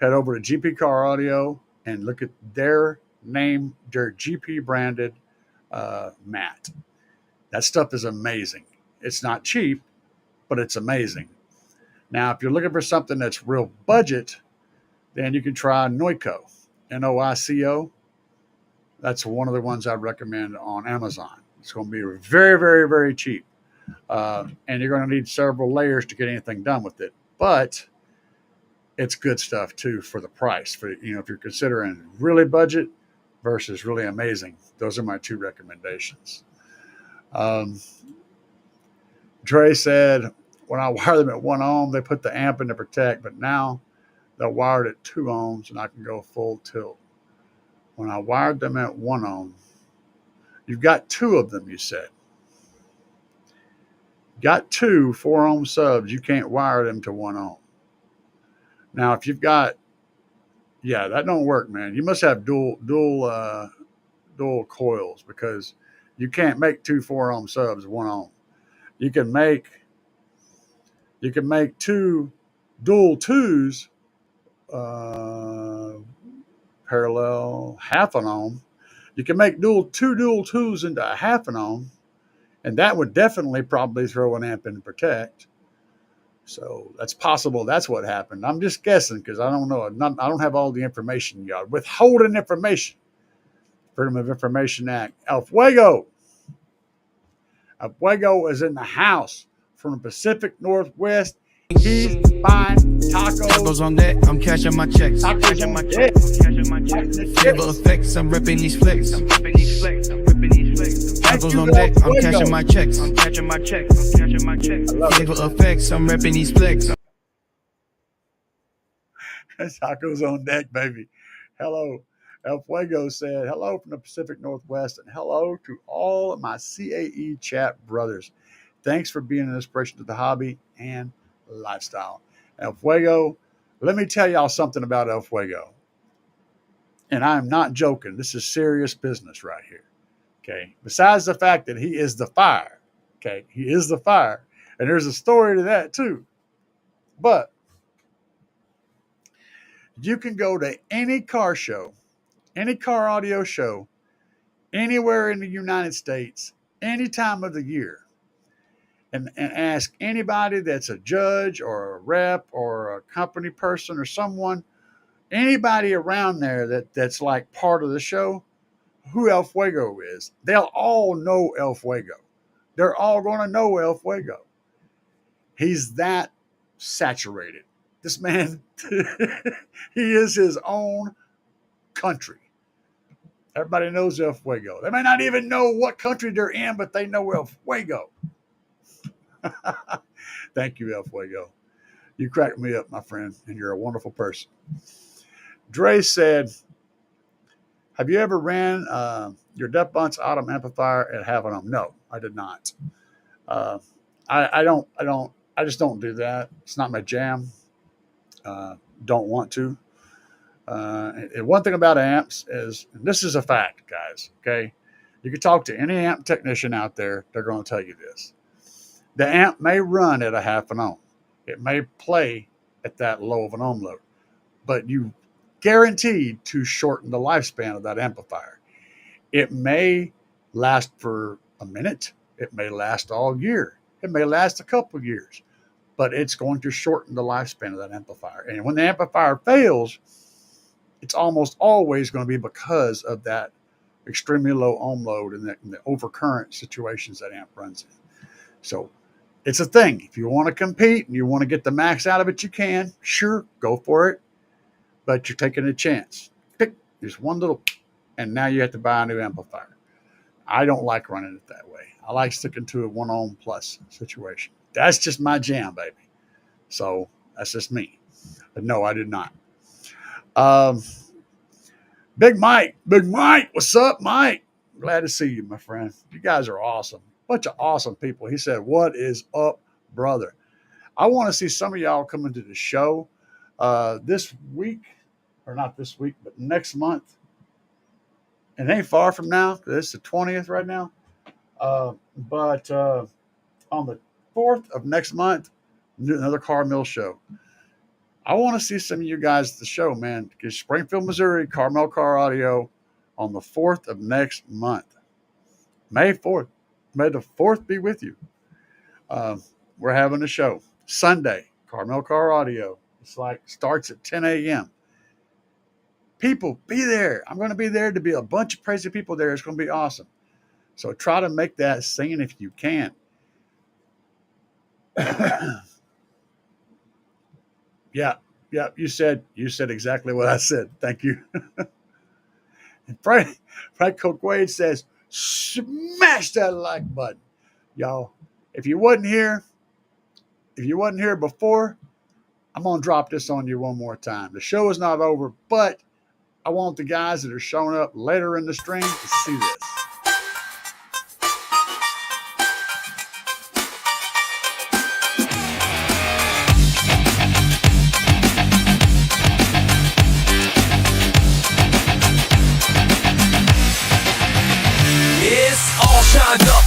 Head over to GP Car Audio and look at their name, their GP branded mat. That stuff is amazing. It's not cheap, but it's amazing. Now, if you're looking for something that's real budget, then you can try Noico, Noico. That's one of the ones I recommend on Amazon. It's going to be very, very, very cheap. And you're going to need several layers to get anything done with it. But it's good stuff, too, for the price. For if you're considering really budget versus really amazing, those are my two recommendations. Dre said, when I wire them at 1 ohm, they put the amp in to protect, but now they're wired at 2 ohms and I can go full tilt. When I wired them at 1 ohm, you've got 2 of them, you said. Got 2 4 ohm subs, you can't wire them to 1 ohm. Now, if you've got, that don't work, man. You must have dual coils, because you can't make 2 4 ohm subs 1 ohm. You can make 2 dual 2s parallel half an ohm. You can make 2 dual 2s into a half an ohm, and that would definitely probably throw an amp in to protect. So that's possible. That's what happened. I'm just guessing because I don't know. I don't have all the information yet. Withholding information. Freedom of Information Act. El Fuego is in the house from the Pacific Northwest. He's buying tacos. Tacos on deck, I'm cashing my checks. Tacos on deck. Flavor effects, I'm ripping these flicks. Tacos on deck, I'm cashing my checks. Flavor effects, I'm ripping these flicks. Tacos on deck, baby. Hello. El Fuego said, hello from the Pacific Northwest and hello to all of my CAE chat brothers. Thanks for being an inspiration to the hobby and lifestyle. El Fuego, let me tell y'all something about El Fuego. And I'm not joking. This is serious business right here. Okay. Besides the fact that he is the fire. Okay. He is the fire. And there's a story to that too. But you can go to any car show, any car audio show, anywhere in the United States, any time of the year, and ask anybody that's a judge or a rep or a company person or someone, anybody around there that's like part of the show, who El Fuego is. They'll all know El Fuego. They're all going to know El Fuego. He's that saturated. This man, he is his own country. Everybody knows El Fuego. They may not even know what country they're in, but they know El Fuego. Thank you, El Fuego. You cracked me up, my friend, and you're a wonderful person. Dre said, have you ever ran your Def Bunch Autumn amplifier at having them? No, I did not. I just don't do that. It's not my jam. Don't want to. And one thing about amps is, and this is a fact, guys, okay? You can talk to any amp technician out there. They're going to tell you this. The amp may run at a half an ohm. It may play at that low of an ohm load, but you guaranteed to shorten the lifespan of that amplifier. It may last for a minute. It may last all year. It may last a couple of years, but it's going to shorten the lifespan of that amplifier. And when the amplifier fails, it's almost always going to be because of that extremely low ohm load and the overcurrent situations that amp runs in. So it's a thing. If you want to compete and you want to get the max out of it, you can. Sure, go for it. But you're taking a chance. Pick just one little, and now you have to buy a new amplifier. I don't like running it that way. I like sticking to a 1 ohm plus situation. That's just my jam, baby. So that's just me. But no, I did not. Big Mike, what's up, Mike? Glad to see you, my friend. You guys are awesome. Bunch of awesome people. He said, what is up, brother? I want to see some of y'all come into the show this week, or not this week, but next month. It ain't far from now. It's the 20th right now. But on the 4th of next month, another Car Mill show. I want to see some of you guys at the show, man. Because Springfield, Missouri, Carmel Car Audio on the 4th of next month. May 4th. May the 4th be with you. We're having a show. Sunday, Carmel Car Audio. It's like starts at 10 a.m. People, be there. I'm going to be there to be a bunch of crazy people there. It's going to be awesome. So try to make that scene if you can. Yeah. You said exactly what I said. Thank you. And Frank Coquade says, smash that like button. Y'all, if you wasn't here before, I'm going to drop this on you one more time. The show is not over, but I want the guys that are showing up later in the stream to see this.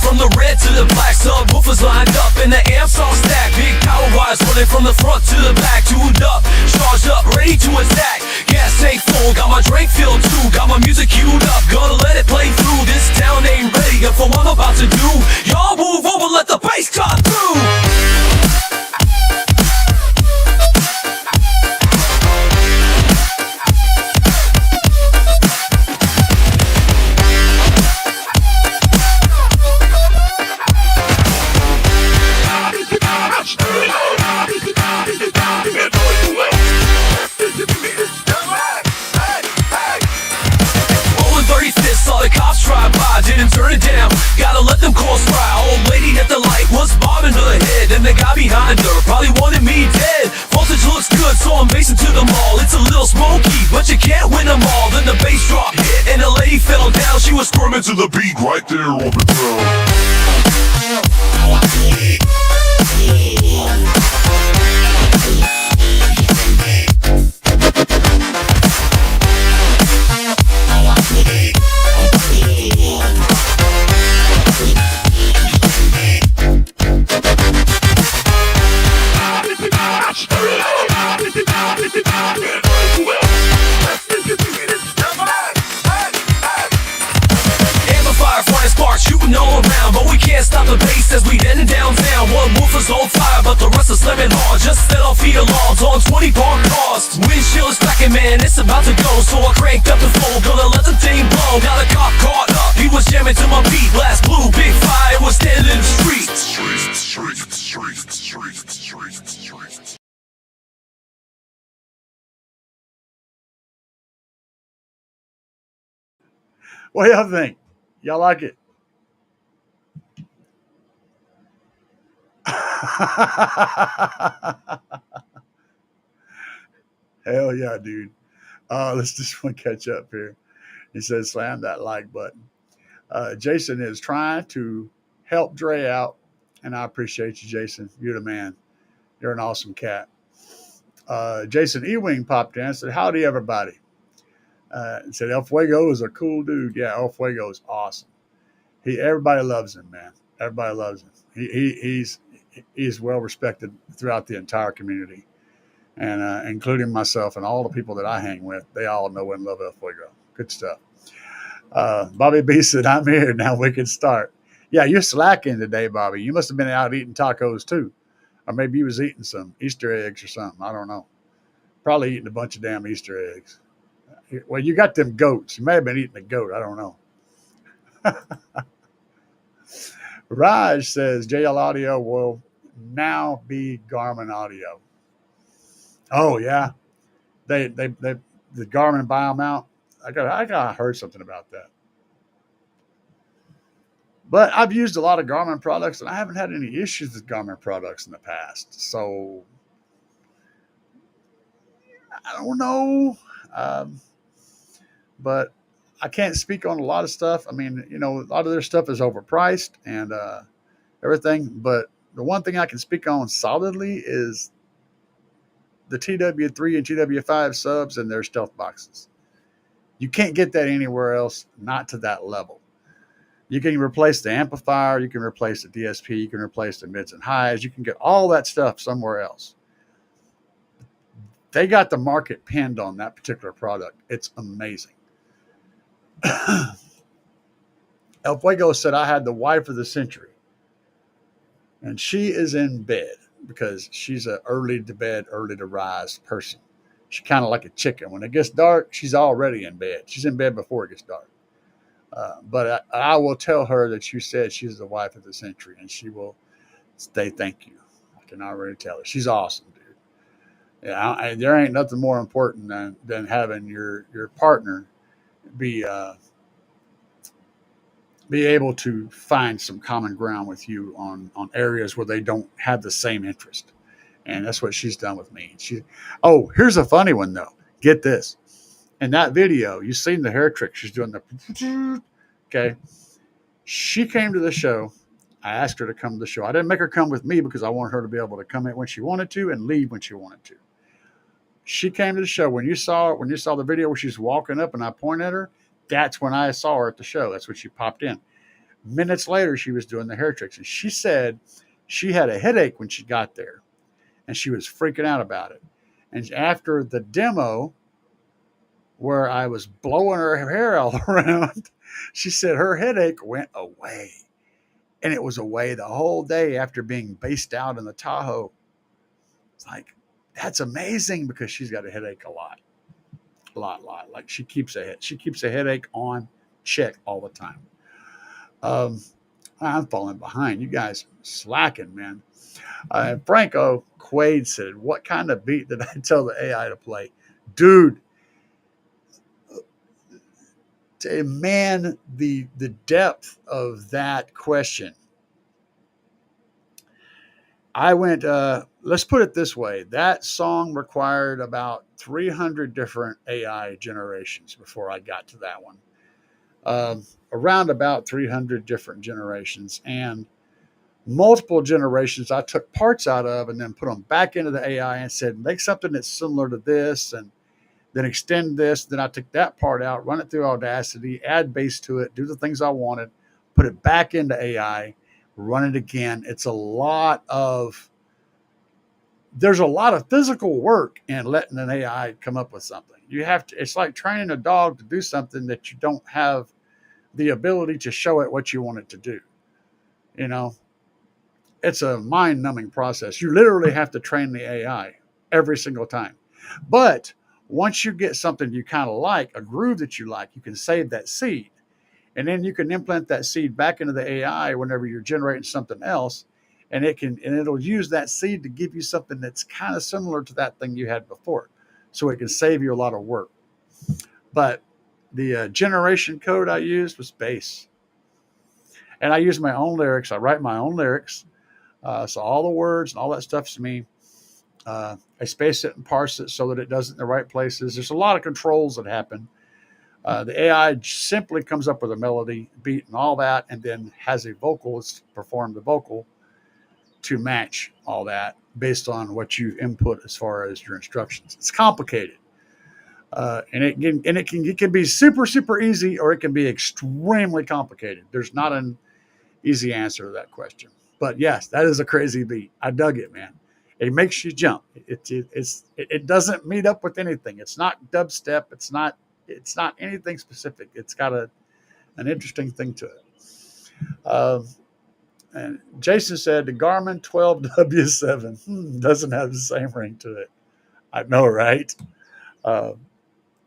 From the red to the black, subwoofers lined up and the amps all stacked. Big power wires running from the front to the back. Tuned up, charged up, ready to attack. Gas tank full, got my drink filled too. Got my music queued up, gonna let it play through. This town ain't ready for what I'm about to do. Y'all move over, let the bass cut through. to the beat right there on the ground. Amplifier flying sparks shooting all around, but we can't stop the bass as we heading downtown. One woofer's on fire, but the rest are slamming hard. Just let off the alarms on 20 park cars. Windshield is cracking, man, it's about to go. So I cranked up the flow, gonna let the thing blow. Got a cop caught up, he was jamming to my beat. Blast blue, big fire, was standing in the street. What do y'all think? Y'all like it? Hell yeah, dude. Let's just want to catch up here. He says, slam that like button. Jason is trying to help Dre out, and I appreciate you, Jason. You're the man. You're an awesome cat. Jason Ewing popped in and said, howdy, everybody. And said, El Fuego is a cool dude. Yeah, El Fuego is awesome. Everybody loves him, man. Everybody loves him. He's well respected throughout the entire community, and including myself and all the people that I hang with. They all know and love El Fuego. Good stuff. Bobby B said, I'm here now. We can start. Yeah, you're slacking today, Bobby. You must have been out eating tacos too, or maybe you was eating some Easter eggs or something. I don't know. Probably eating a bunch of damn Easter eggs. Well, you got them goats. You may have been eating a goat. I don't know. Raj says JL Audio will now be Garmin Audio. Oh yeah, they the Garmin buy them out. I got heard something about that. But I've used a lot of Garmin products, and I haven't had any issues with Garmin products in the past. So I don't know. But I can't speak on a lot of stuff. I mean, a lot of their stuff is overpriced and everything. But the one thing I can speak on solidly is the TW3 and TW5 subs and their stealth boxes. You can't get that anywhere else, not to that level. You can replace the amplifier, you can replace the DSP, you can replace the mids and highs, you can get all that stuff somewhere else. They got the market pinned on that particular product. It's amazing. El Fuego said, I had the wife of the century. And she is in bed because she's an early to bed, early to rise person. She's kind of like a chicken. When it gets dark, she's already in bed. She's in bed before it gets dark. But I will tell her that you said she's the wife of the century, and she will say thank you. I can already tell her. She's awesome, dude. Yeah, there ain't nothing more important than having your partner be able to find some common ground with you on areas where they don't have the same interest. And that's what she's done with me. Here's a funny one though. Get this. In that video, you've seen the hair trick. She's doing the, okay. She came to the show. I asked her to come to the show. I didn't make her come with me because I wanted her to be able to come in when she wanted to and leave when she wanted to. She came to the show. When you saw the video where she's walking up and I pointed at her, that's when I saw her at the show. That's when she popped in. Minutes later, she was doing the hair tricks. And she said she had a headache when she got there. And she was freaking out about it. And after the demo, where I was blowing her hair all around, she said her headache went away. And it was away the whole day after being based out in the Tahoe. It's like, that's amazing because she's got a headache a lot. Like she keeps a headache on check all the time. I'm falling behind. You guys are slacking, man. Franco Quaid said, what kind of beat did I tell the AI to play? Dude, man, the depth of that question. I went, let's put it this way. That song required about 300 different AI generations before I got to that one. around about 300 different generations, and multiple generations I took parts out of and then put them back into the AI and said, make something that's similar to this and then extend this. Then I took that part out, run it through Audacity, add bass to it, do the things I wanted, put it back into AI, run it again. There's a lot of physical work in letting an AI come up with something. It's like training a dog to do something that you don't have the ability to show it what you want it to do. You know, it's a mind-numbing process. You literally have to train the AI every single time. But once you get something you kind of like, a groove that you like, you can save that seed. And then you can implement that seed back into the AI whenever you're generating something else. And it'll use that seed to give you something that's kind of similar to that thing you had before. So it can save you a lot of work. But the generation code I used was bass. And I use my own lyrics. I write my own lyrics. So all the words and all that stuff's me. I space it and parse it so that it does it in the right places. There's a lot of controls that happen. The AI simply comes up with a melody, beat, and all that, and then has a vocalist perform the vocal to match all that based on what you've input as far as your instructions. It's complicated. And it can be super, super easy, or it can be extremely complicated. There's not an easy answer to that question. But yes, that is a crazy beat. I dug it, man. It makes you jump. It doesn't meet up with anything. It's not dubstep. It's not anything specific. It's got an interesting thing to it. And Jason said the Garmin 12W7 doesn't have the same ring to it. I know, right?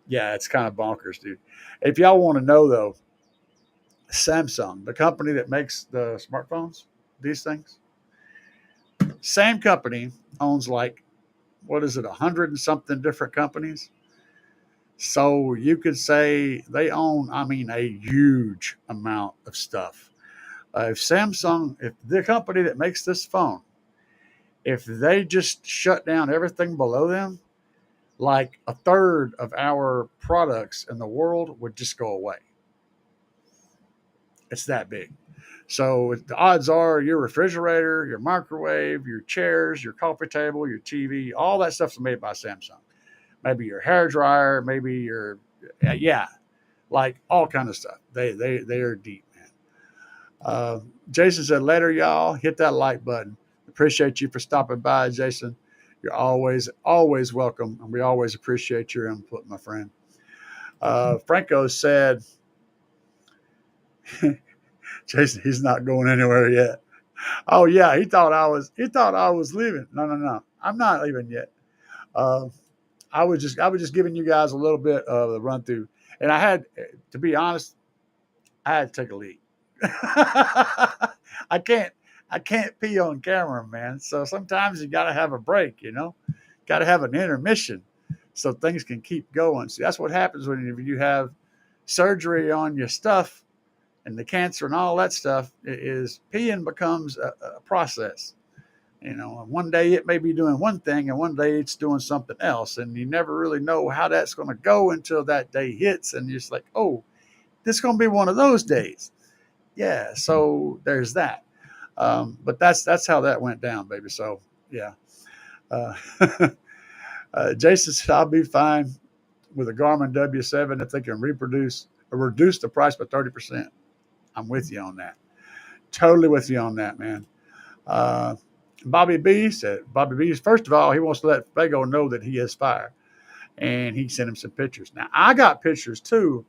Yeah, it's kind of bonkers, dude. If y'all want to know, though, Samsung, the company that makes the smartphones, these things, same company owns like, what is it, 100 and something different companies. So you could say they own, a huge amount of stuff. If the company that makes this phone, if they just shut down everything below them, like a third of our products in the world would just go away. It's that big. So the odds are your refrigerator, your microwave, your chairs, your coffee table, your TV, all that stuff's made by Samsung. Maybe your hair dryer, maybe like all kind of stuff. They are deep, man. Jason said, later, y'all. Hit that like button. Appreciate you for stopping by, Jason. You're always welcome, and we always appreciate your input, my friend. Franco said, Jason, he's not going anywhere yet. Oh yeah, he thought I was leaving. No. I'm not leaving yet. I was just giving you guys a little bit of the run through. And to be honest, I had to take a leak. I can't pee on camera, man. So sometimes you got to have a break, got to have an intermission so things can keep going. See, that's what happens when you have surgery on your stuff and the cancer and all that stuff. Is peeing becomes a process. One day it may be doing one thing and one day it's doing something else. And you never really know how that's going to go until that day hits. And you're just like, oh, this is going to be one of those days. Yeah. So there's that. But that's how that went down, baby. So yeah. Jason said, I'll be fine with a Garmin W7 if they can reduce the price by 30%. I'm with you on that. Totally with you on that, man. Bobby B said, first of all, he wants to let Fago know that he is fire. And he sent him some pictures. Now, I got pictures too.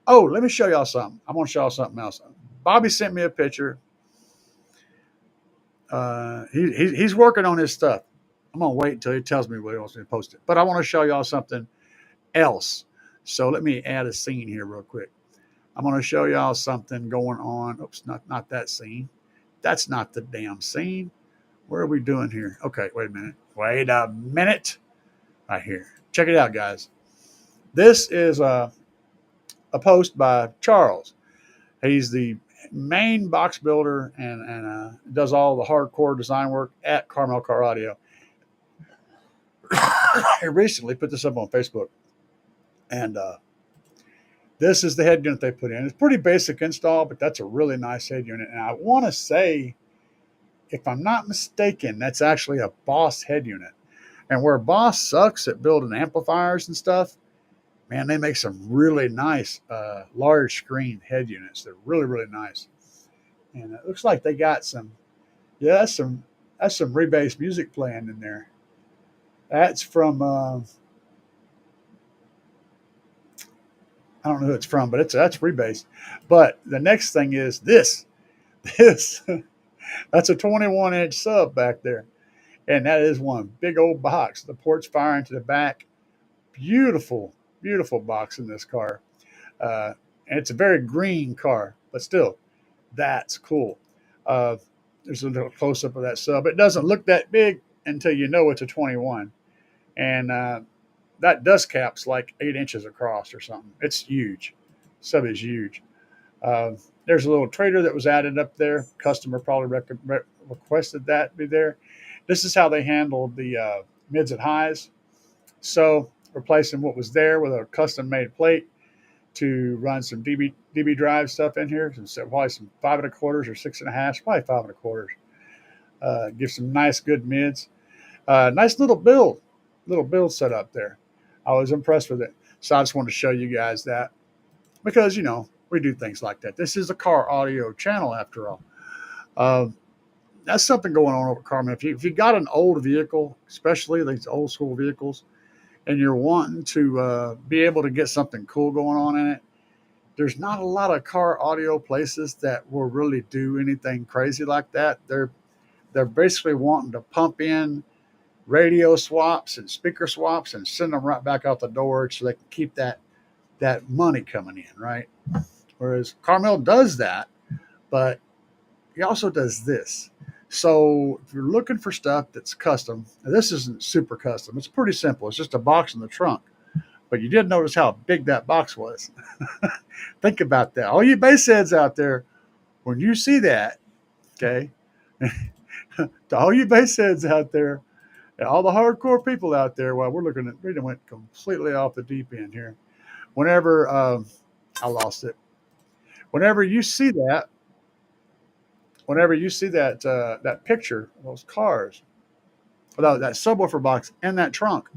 Oh, let me show y'all something. I'm going to show y'all something else. Bobby sent me a picture. He's working on his stuff. I'm going to wait until he tells me what he wants me to post it. But I want to show y'all something else. So let me add a scene here real quick. I'm going to show y'all something going on. Oops, not that scene. That's not the damn scene. Where are we doing here? Okay, wait a minute. Right here. Check it out, guys. This is a post by Charles. He's the main box builder and does all the hardcore design work at Carmel Car Audio. He recently put this up on Facebook. And This is the head unit they put in. It's pretty basic install, but that's a really nice head unit. And I want to say, if I'm not mistaken, that's actually a Boss head unit. And where Boss sucks at building amplifiers and stuff, man, they make some really nice large screen head units. They're really, really nice. And it looks like they got some, yeah, that's some rebase music playing in there. That's from I don't know who it's from, but that's rebase. But the next thing is this. This that's a 21-inch sub back there. And that is one big old box. The port's firing to the back. Beautiful, beautiful box in this car. And it's a very green car, but still, that's cool. Uh, there's a little close up of that sub. It doesn't look that big until you know it's a 21. And that dust cap's like 8 inches across or something. It's huge. Sub is huge. There's a little trader that was added up there. Customer probably requested that be there. This is how they handled the mids and highs. So replacing what was there with a custom made plate to run some DB drive stuff in here. Probably some 5 1/4 or 6 1/2, probably 5 1/4. Give some nice good mids. Nice little build set up there. I was impressed with it. So I just wanted to show you guys that because, we do things like that. This is a car audio channel after all. That's something going on over Carmen. If you got an old vehicle, especially these old school vehicles, and you're wanting to be able to get something cool going on in it, there's not a lot of car audio places that will really do anything crazy like that. They're basically wanting to pump in radio swaps and speaker swaps and send them right back out the door so they can keep that money coming in, right? Whereas Carmel does that, but he also does this. So if you're looking for stuff that's custom, this isn't super custom. It's pretty simple. It's just a box in the trunk. But you did notice how big that box was. Think about that. All you bass heads out there, when you see that, okay, to all you bass heads out there, and all the hardcore people out there, well, we went completely off the deep end here. Whenever I lost it. Whenever you see that that picture of those cars, without that subwoofer box and that trunk,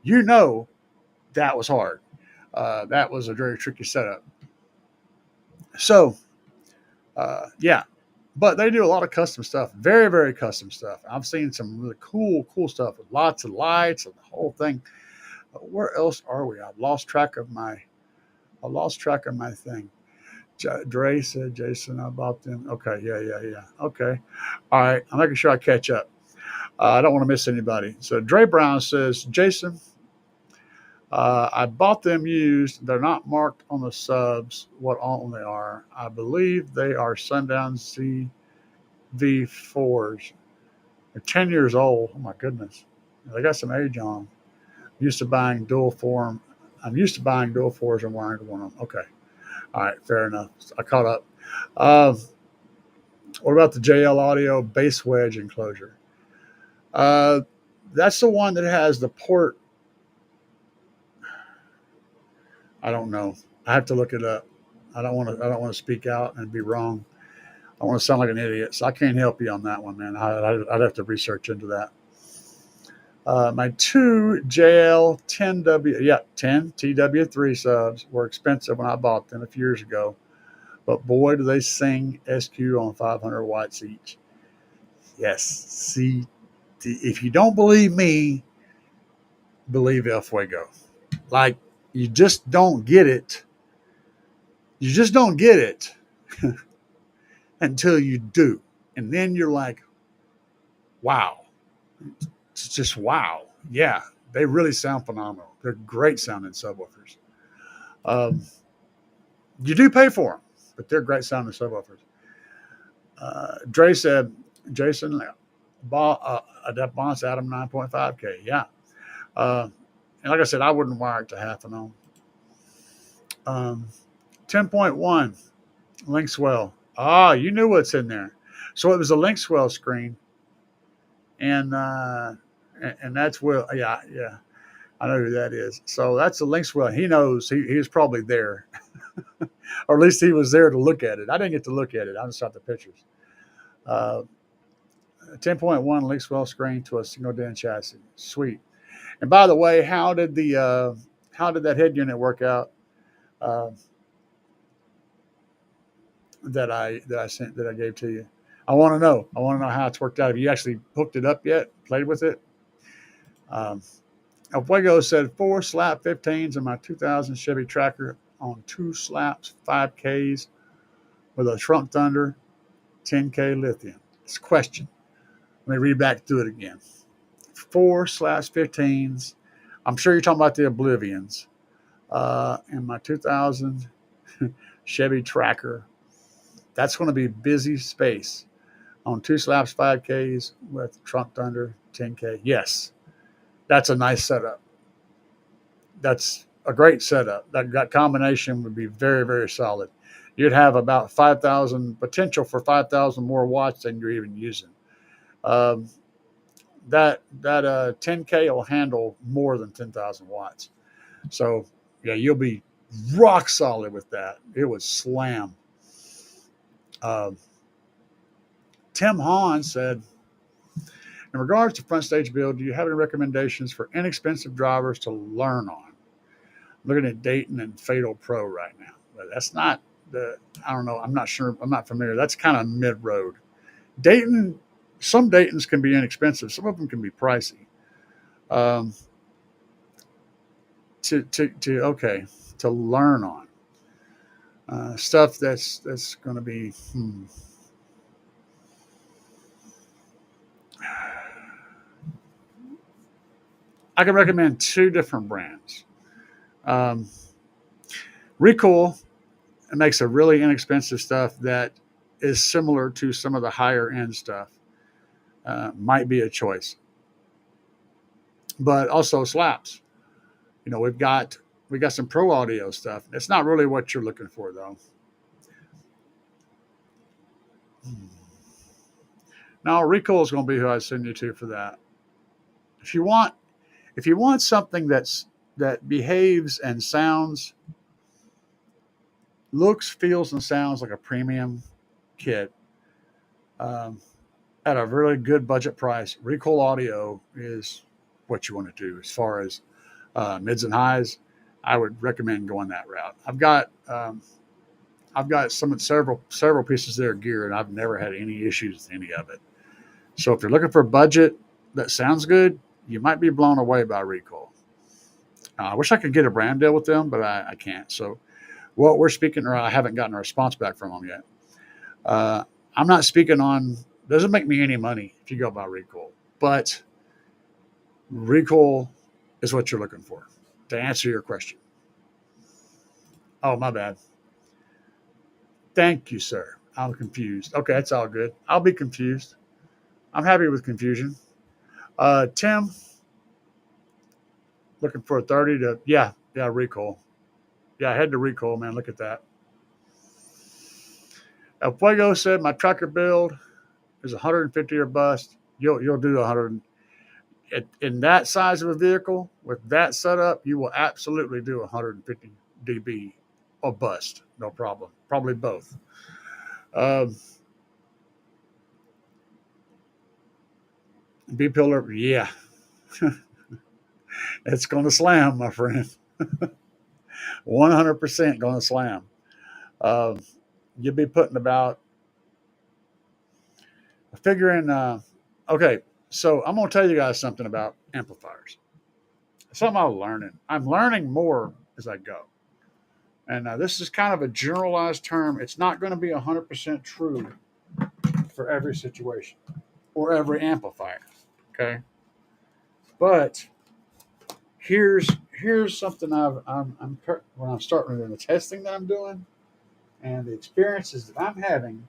that was hard. That was a very tricky setup. So, yeah, but they do a lot of custom stuff, very, very custom stuff. I've seen some really cool stuff with lots of lights and the whole thing. Where else are we? I've lost track of my thing. Dre said, Jason, I bought them. Okay, yeah. Okay. All right, I'm making sure I catch up. I don't want to miss anybody. So Dre Brown says, Jason, I bought them used. They're not marked on the subs what all they are. I believe they are Sundown CV4s. They're 10 years old. Oh, my goodness. They got some age on them. I'm used to buying dual 4s and wiring one of them. Okay. All right, fair enough. I caught up. What about the JL Audio bass wedge enclosure? That's the one that has the port. I don't know. I have to look it up. I don't want to speak out and be wrong. I want to sound like an idiot, so I can't help you on that one, man. I'd have to research into that. My 2 JL 10 TW3 subs were expensive when I bought them a few years ago, but boy, do they sing SQ on 500 watts each. Yes, see, if you don't believe me, believe El Fuego. Like, you just don't get it. You just don't get it until you do. And then you're like, wow. It's just wow. Yeah, they really sound phenomenal. They're great sounding subwoofers. You do pay for them, but they're great sounding subwoofers. Dre said, Jason, bought a Boss Adam 9.5K. Yeah. And like I said, I wouldn't wire it to half an ohm. 10.1 link swell. You knew what's in there. So it was a link swell screen. And that's Will. Yeah. I know who that is. So that's the link swell. He knows. He was probably there. or at least he was there to look at it. I didn't get to look at it. I just saw the pictures. 10.1 links well screen to a single den chassis. Sweet. And by the way, how did that head unit work out? That I gave to you. I want to know. I want to know how it's worked out. Have you actually hooked it up yet? Played with it? El Fuego said 4 Slap 15s in my 2000 Chevy Tracker on 2 Slapz 5Ks with a Trunk Thunder 10K Lithium. It's a question. Let me read back through it again. 4 Slapz 15s. I'm sure you're talking about the Oblivions. In my 2000 Chevy Tracker. That's going to be busy space on 2 Slapz 5Ks with Trunk Thunder 10K. Yes, that's a nice setup. That's a great setup. That combination would be very, very solid. You'd have about 5,000 potential for 5,000 more watts than you're even using. That 10K will handle more than 10,000 watts. So yeah, you'll be rock solid with that. It would slam. Tim Hahn said, in regards to front stage build, do you have any recommendations for inexpensive drivers to learn on? I'm looking at Dayton and Fatal Pro right now, but that's not I don't know. I'm not sure. I'm not familiar. That's kind of mid-road. Dayton, some Daytons can be inexpensive. Some of them can be pricey. To learn on stuff that's going to be. I can recommend 2 different brands. Recoil makes a really inexpensive stuff that is similar to some of the higher end stuff. Might be a choice. But also Slapz. You know, we got some pro audio stuff. It's not really what you're looking for though. Now Recoil is going to be who I send you to for that. If you want something that behaves and looks, feels, and sounds like a premium kit at a really good budget price, Recoil Audio is what you want to do. As far as mids and highs, I would recommend going that route. I've got several pieces of their gear, and I've never had any issues with any of it. So if you're looking for a budget that sounds good, you might be blown away by Recoil. I wish I could get a brand deal with them, but I can't. So what we're speaking, or I haven't gotten a response back from them yet. I'm not speaking on, doesn't make me any money if you go by Recoil, but Recoil is what you're looking for to answer your question. Oh, my bad. Thank you, sir. I'm confused. Okay, that's all good. I'll be confused. I'm happy with confusion. Tim, looking for a 30 to, yeah, Recoil. Yeah, head to Recoil, man. Look at that. El Fuego said my tracker build is 150 or bust. You'll do 100. In that size of a vehicle with that setup, you will absolutely do 150 dB or bust. No problem. Probably both. B pillar, yeah. It's going to slam, my friend. 100% going to slam. You'll be putting about, figuring, okay, so I'm going to tell you guys something about amplifiers. Something I'm learning. I'm learning more as I go. And this is kind of a generalized term. It's not going to be 100% true for every situation or every amplifier. Okay. But here's something when I'm starting with the testing that I'm doing and the experiences that I'm having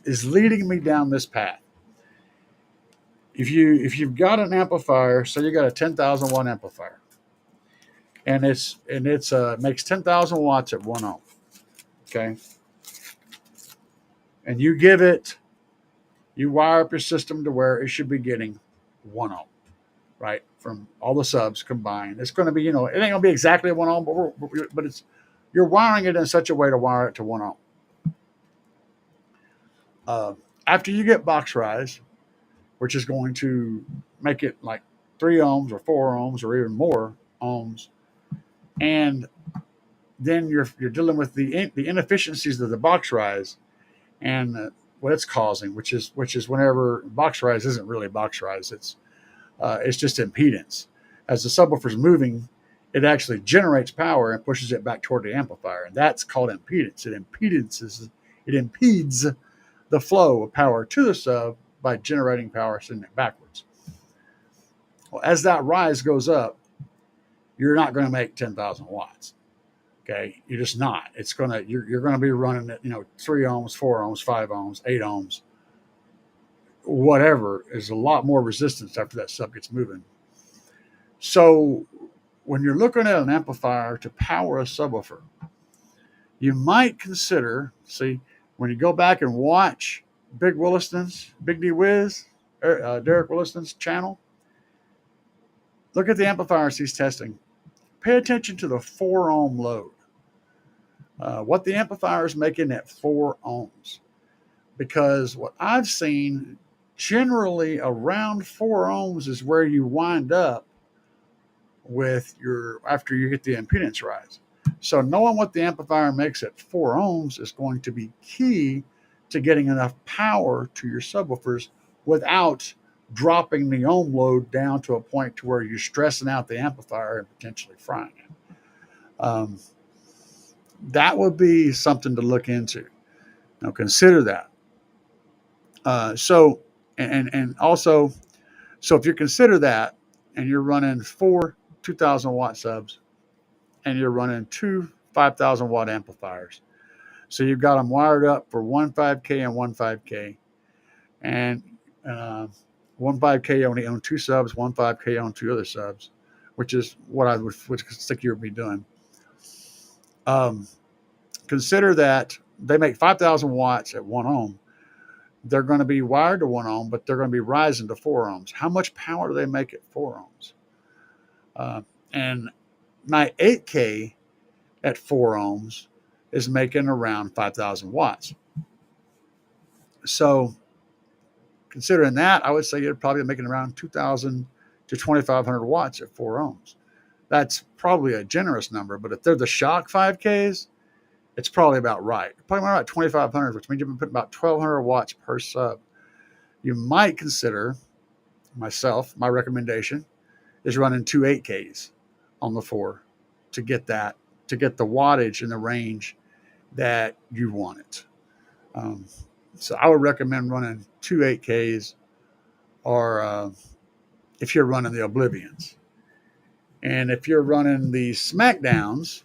is leading me down this path. If you've got an amplifier, so you got a 10,000 watt amplifier, and it's makes 10,000 watts at 1 ohm, okay, and you wire up your system to where it should be getting 1 ohm, right, from all the subs combined. It's going to be, it ain't going to be exactly 1 ohm, but it's you're wiring it in such a way to wire it to 1 ohm. After you get box rise, which is going to make it like 3 ohms or 4 ohms or even more ohms, and then you're dealing with the inefficiencies of the box rise and what it's causing, which is whenever box rise isn't really box rise, it's just impedance. As the subwoofer is moving, it actually generates power and pushes it back toward the amplifier, and that's called impedance. It impedes the flow of power to the sub by generating power, sending it backwards. Well, as that rise goes up, you're not going to make 10,000 watts. Okay, you're just not. You're going to be running at 3 ohms, 4 ohms, 5 ohms, 8 ohms, whatever. Is a lot more resistance after that sub gets moving. So when you're looking at an amplifier to power a subwoofer, you might consider, when you go back and watch Big D Wiz, Derek Williston's channel, look at the amplifiers he's testing. Pay attention to the 4 ohm load. What the amplifier is making at 4 ohms. Because what I've seen, generally around 4 ohms is where you wind up with after you get the impedance rise. So knowing what the amplifier makes at 4 ohms is going to be key to getting enough power to your subwoofers without dropping the ohm load down to a point to where you're stressing out the amplifier and potentially frying it. That would be something to look into. Now consider that. So if you consider that and you're running 4 2,000 watt subs and you're running 2 5,000 watt amplifiers, so you've got them wired up for 1 5K and 1 5K, and 1 5K only on 2 subs, 1 5K on 2 other subs, which is what I would think you would be doing. Consider that they make 5,000 watts at 1 ohm. They're going to be wired to 1 ohm, but they're going to be rising to 4 ohms. How much power do they make at 4 ohms? And my 8K at 4 ohms is making around 5,000 watts. So considering that, I would say you're probably making around 2,000 to 2,500 watts at 4 ohms. That's probably a generous number, but if they're the shock 5Ks, it's probably about right. Probably about 2,500, which means you've been putting about 1,200 watts per sub. You might consider, my recommendation is running 2 8Ks on the 4 to get the wattage in the range that you want it. So I would recommend running 2 8Ks, or if you're running the Oblivions. And if you're running the Smackdowns,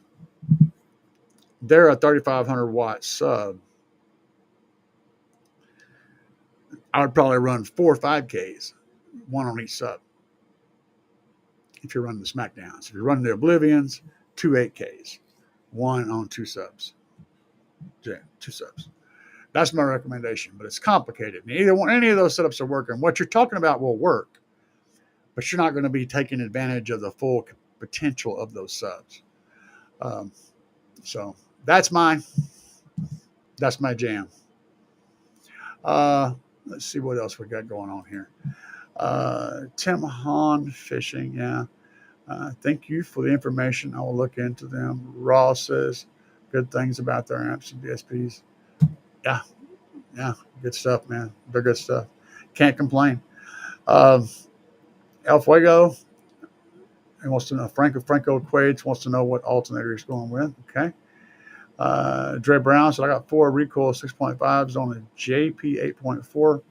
they're a 3,500 watt sub. I would probably run 4 5Ks, 1 on each sub. If you're running the Smackdowns. If you're running the Oblivions, 2 8Ks, 1 on 2 subs. Yeah, 2 subs. That's my recommendation, but it's complicated. Any of those setups are working. What you're talking about will work, but you're not going to be taking advantage of the full potential of those subs. So that's my jam. Let's see what else we got going on here. Tim Hahn Fishing, yeah. Thank you for the information. I will look into them. Ross says good things about their amps and DSPs. Yeah, good stuff, man. They're good stuff. Can't complain. El Fuego, he wants to know. Franco Quades wants to know what alternator he's going with. Okay. Dre Brown said, I got 4 recoil 6.5s on a JP 8.4.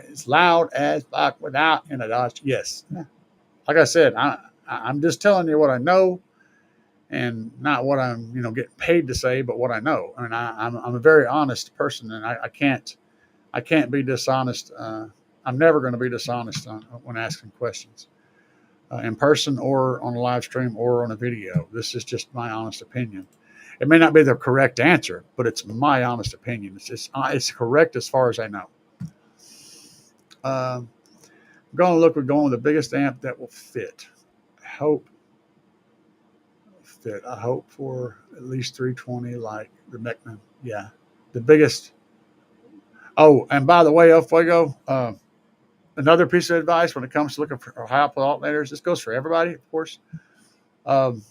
It's loud as fuck without in a Dodge. Yes. Yeah. Like I said, I'm just telling you what I know, and not what I'm getting paid to say, but what I know. I mean, I'm a very honest person, and I can't be dishonest. I'm never going to be dishonest when asking questions, in person or on a live stream or on a video. This is just my honest opinion. It may not be the correct answer, but it's my honest opinion. It's correct as far as I know. We're going with the biggest amp that will fit. Hope with it. I hope for at least 320 like the Beckman. Yeah. The biggest. Oh, and by the way, El Fuego, another piece of advice when it comes to looking for high output alternators, this goes for everybody, of course. Um,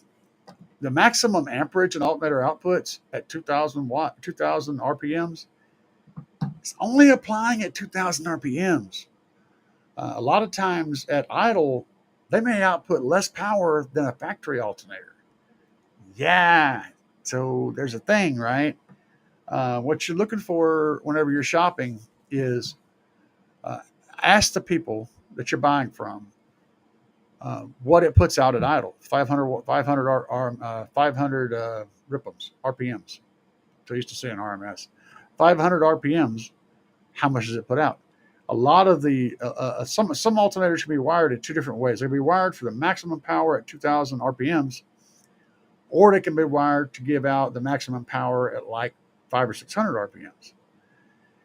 the maximum amperage and alternator outputs at 2000 RPMs, it's only applying at 2000 RPMs. A lot of times at idle, they may output less power than a factory alternator. Yeah. So there's a thing, right? What you're looking for whenever you're shopping is uh, ask the people that you're buying from what it puts out at idle 500 RPMs. So I used to say in RMS 500 RPMs. How much does it put out? A lot of the some alternators can be wired in two different ways. They can be wired for the maximum power at 2000 RPMs, or they can be wired to give out the maximum power at like 500 or 600 RPMs.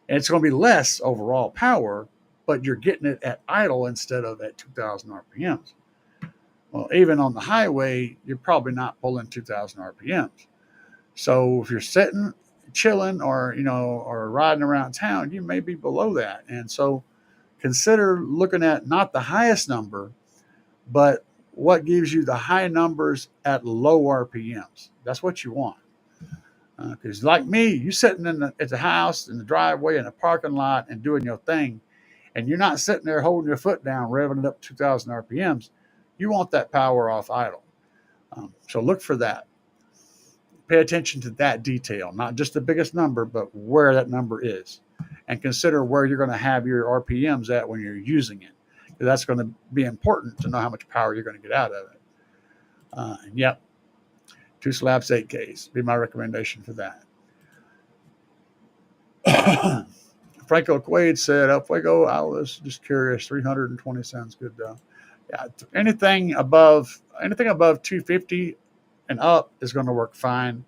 And it's going to be less overall power, but you're getting it at idle instead of at 2000 RPMs. Well, even on the highway, you're probably not pulling 2000 RPMs. So if you're sitting, chilling, or or riding around town, you may be below that. And so consider looking at not the highest number, but what gives you the high numbers at low RPMs. That's what you want. Because like me, you sitting at the house, in the driveway, in the parking lot, and doing your thing, and you're not sitting there holding your foot down, revving it up to 2,000 RPMs. You want that power off idle. So look for that. Pay attention to that detail, not just the biggest number, but where that number is. And consider where you're going to have your RPMs at when you're using it. That's going to be important to know how much power you're going to get out of it. Yep. 2 Slapz 8Ks be my recommendation for that. Franco Quaid said, "El Fuego, I was just curious. 320 sounds good though. Yeah, anything above 250 and up is going to work fine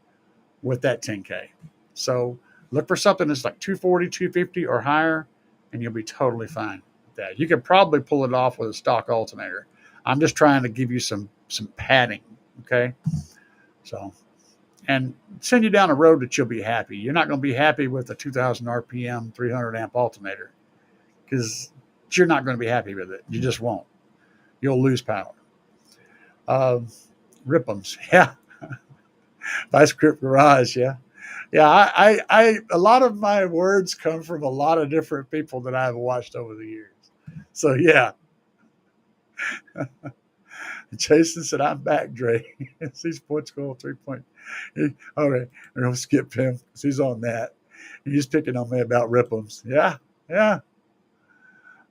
with that 10K. So look for something that's like 240, 250 or higher, and you'll be totally fine with that. You could probably pull it off with a stock alternator. I'm just trying to give you some padding, okay? So, and send you down a road that you'll be happy. You're not going to be happy with a 2,000 RPM, 300 amp alternator because you're not going to be happy with it. You just won't. You'll lose power. Rip'ems, yeah. Vice Grip Garage, yeah. Yeah, I a lot of my words come from a lot of different people that I've watched over the years. So, yeah. Jason said, "I'm back, Dre." He's point goal 3 point. All right, we're going to skip him because he's on that. He's picking on me about Rip'ems. Yeah, yeah.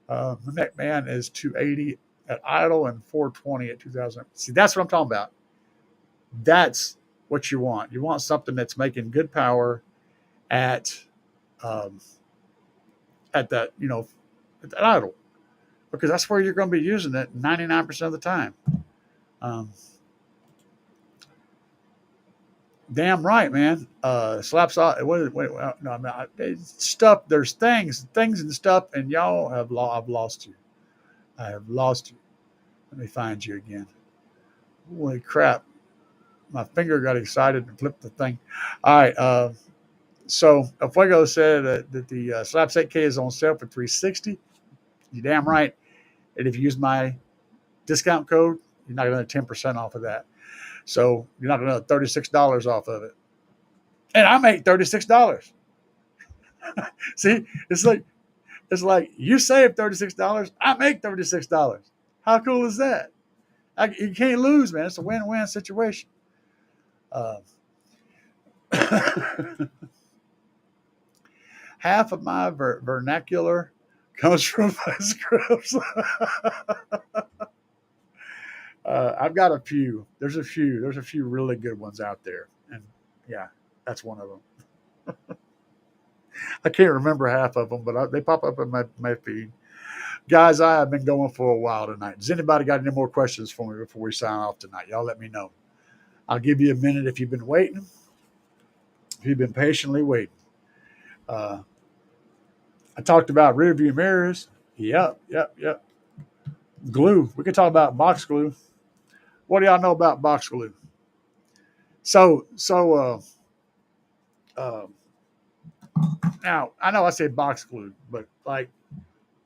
The McMahon is 280 at idle and 420 at 2000. See, that's what I'm talking about. That's what you want. You want something that's making good power at that, at that idle, because that's where you're going to be using it 99% of the time. Damn right, man. Slaps out. Wait, no, stuff. There's things and stuff, and y'all have I've lost you. I have lost you. Let me find you again. Holy crap. My finger got excited and flipped the thing. All right. So Fuego said that the Slapz 8K is on sale for $360. You're damn right. And if you use my discount code, you're not going to 10% off of that. So you're not going to $36 off of it. And I make $36. See, it's like you save $36. I make $36. How cool is that? You can't lose, man. It's a win-win situation. Half of my vernacular comes from my scripts. I've got a few. There's a few really good ones out there, and yeah, that's one of them. I can't remember half of them, but they pop up in my feed. Guys, I have been going for a while tonight. Does anybody got any more questions for me before we sign off tonight? Y'all let me know. I'll give you a minute if you've been waiting. If you've been patiently waiting. I talked about rear view mirrors. Yep. Glue. We could talk about box glue. What do y'all know about box glue? Uh, now I know I say box glued, but like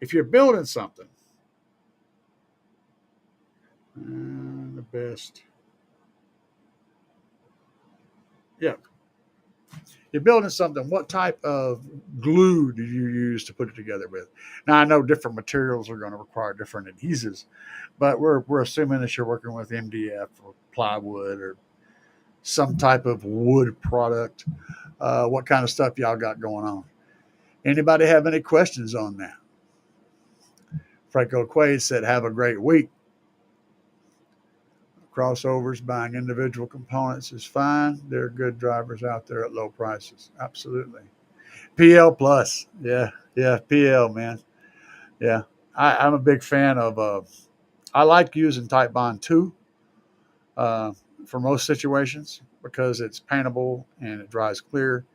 if you're building something, the best, yeah, you're building something. What type of glue do you use to put it together with? Now I know different materials are going to require different adhesives, but we're assuming that you're working with MDF or plywood or some type of wood product. What kind of stuff y'all got going on? Anybody have any questions on that? Franco Quaid said, "Have a great week. Crossovers, buying individual components is fine. There are good drivers out there at low prices. Absolutely. PL Plus. Yeah. Yeah. PL, man. Yeah. I'm a big fan of, I like using Type Bond 2 uh, for most situations because it's paintable and it dries clear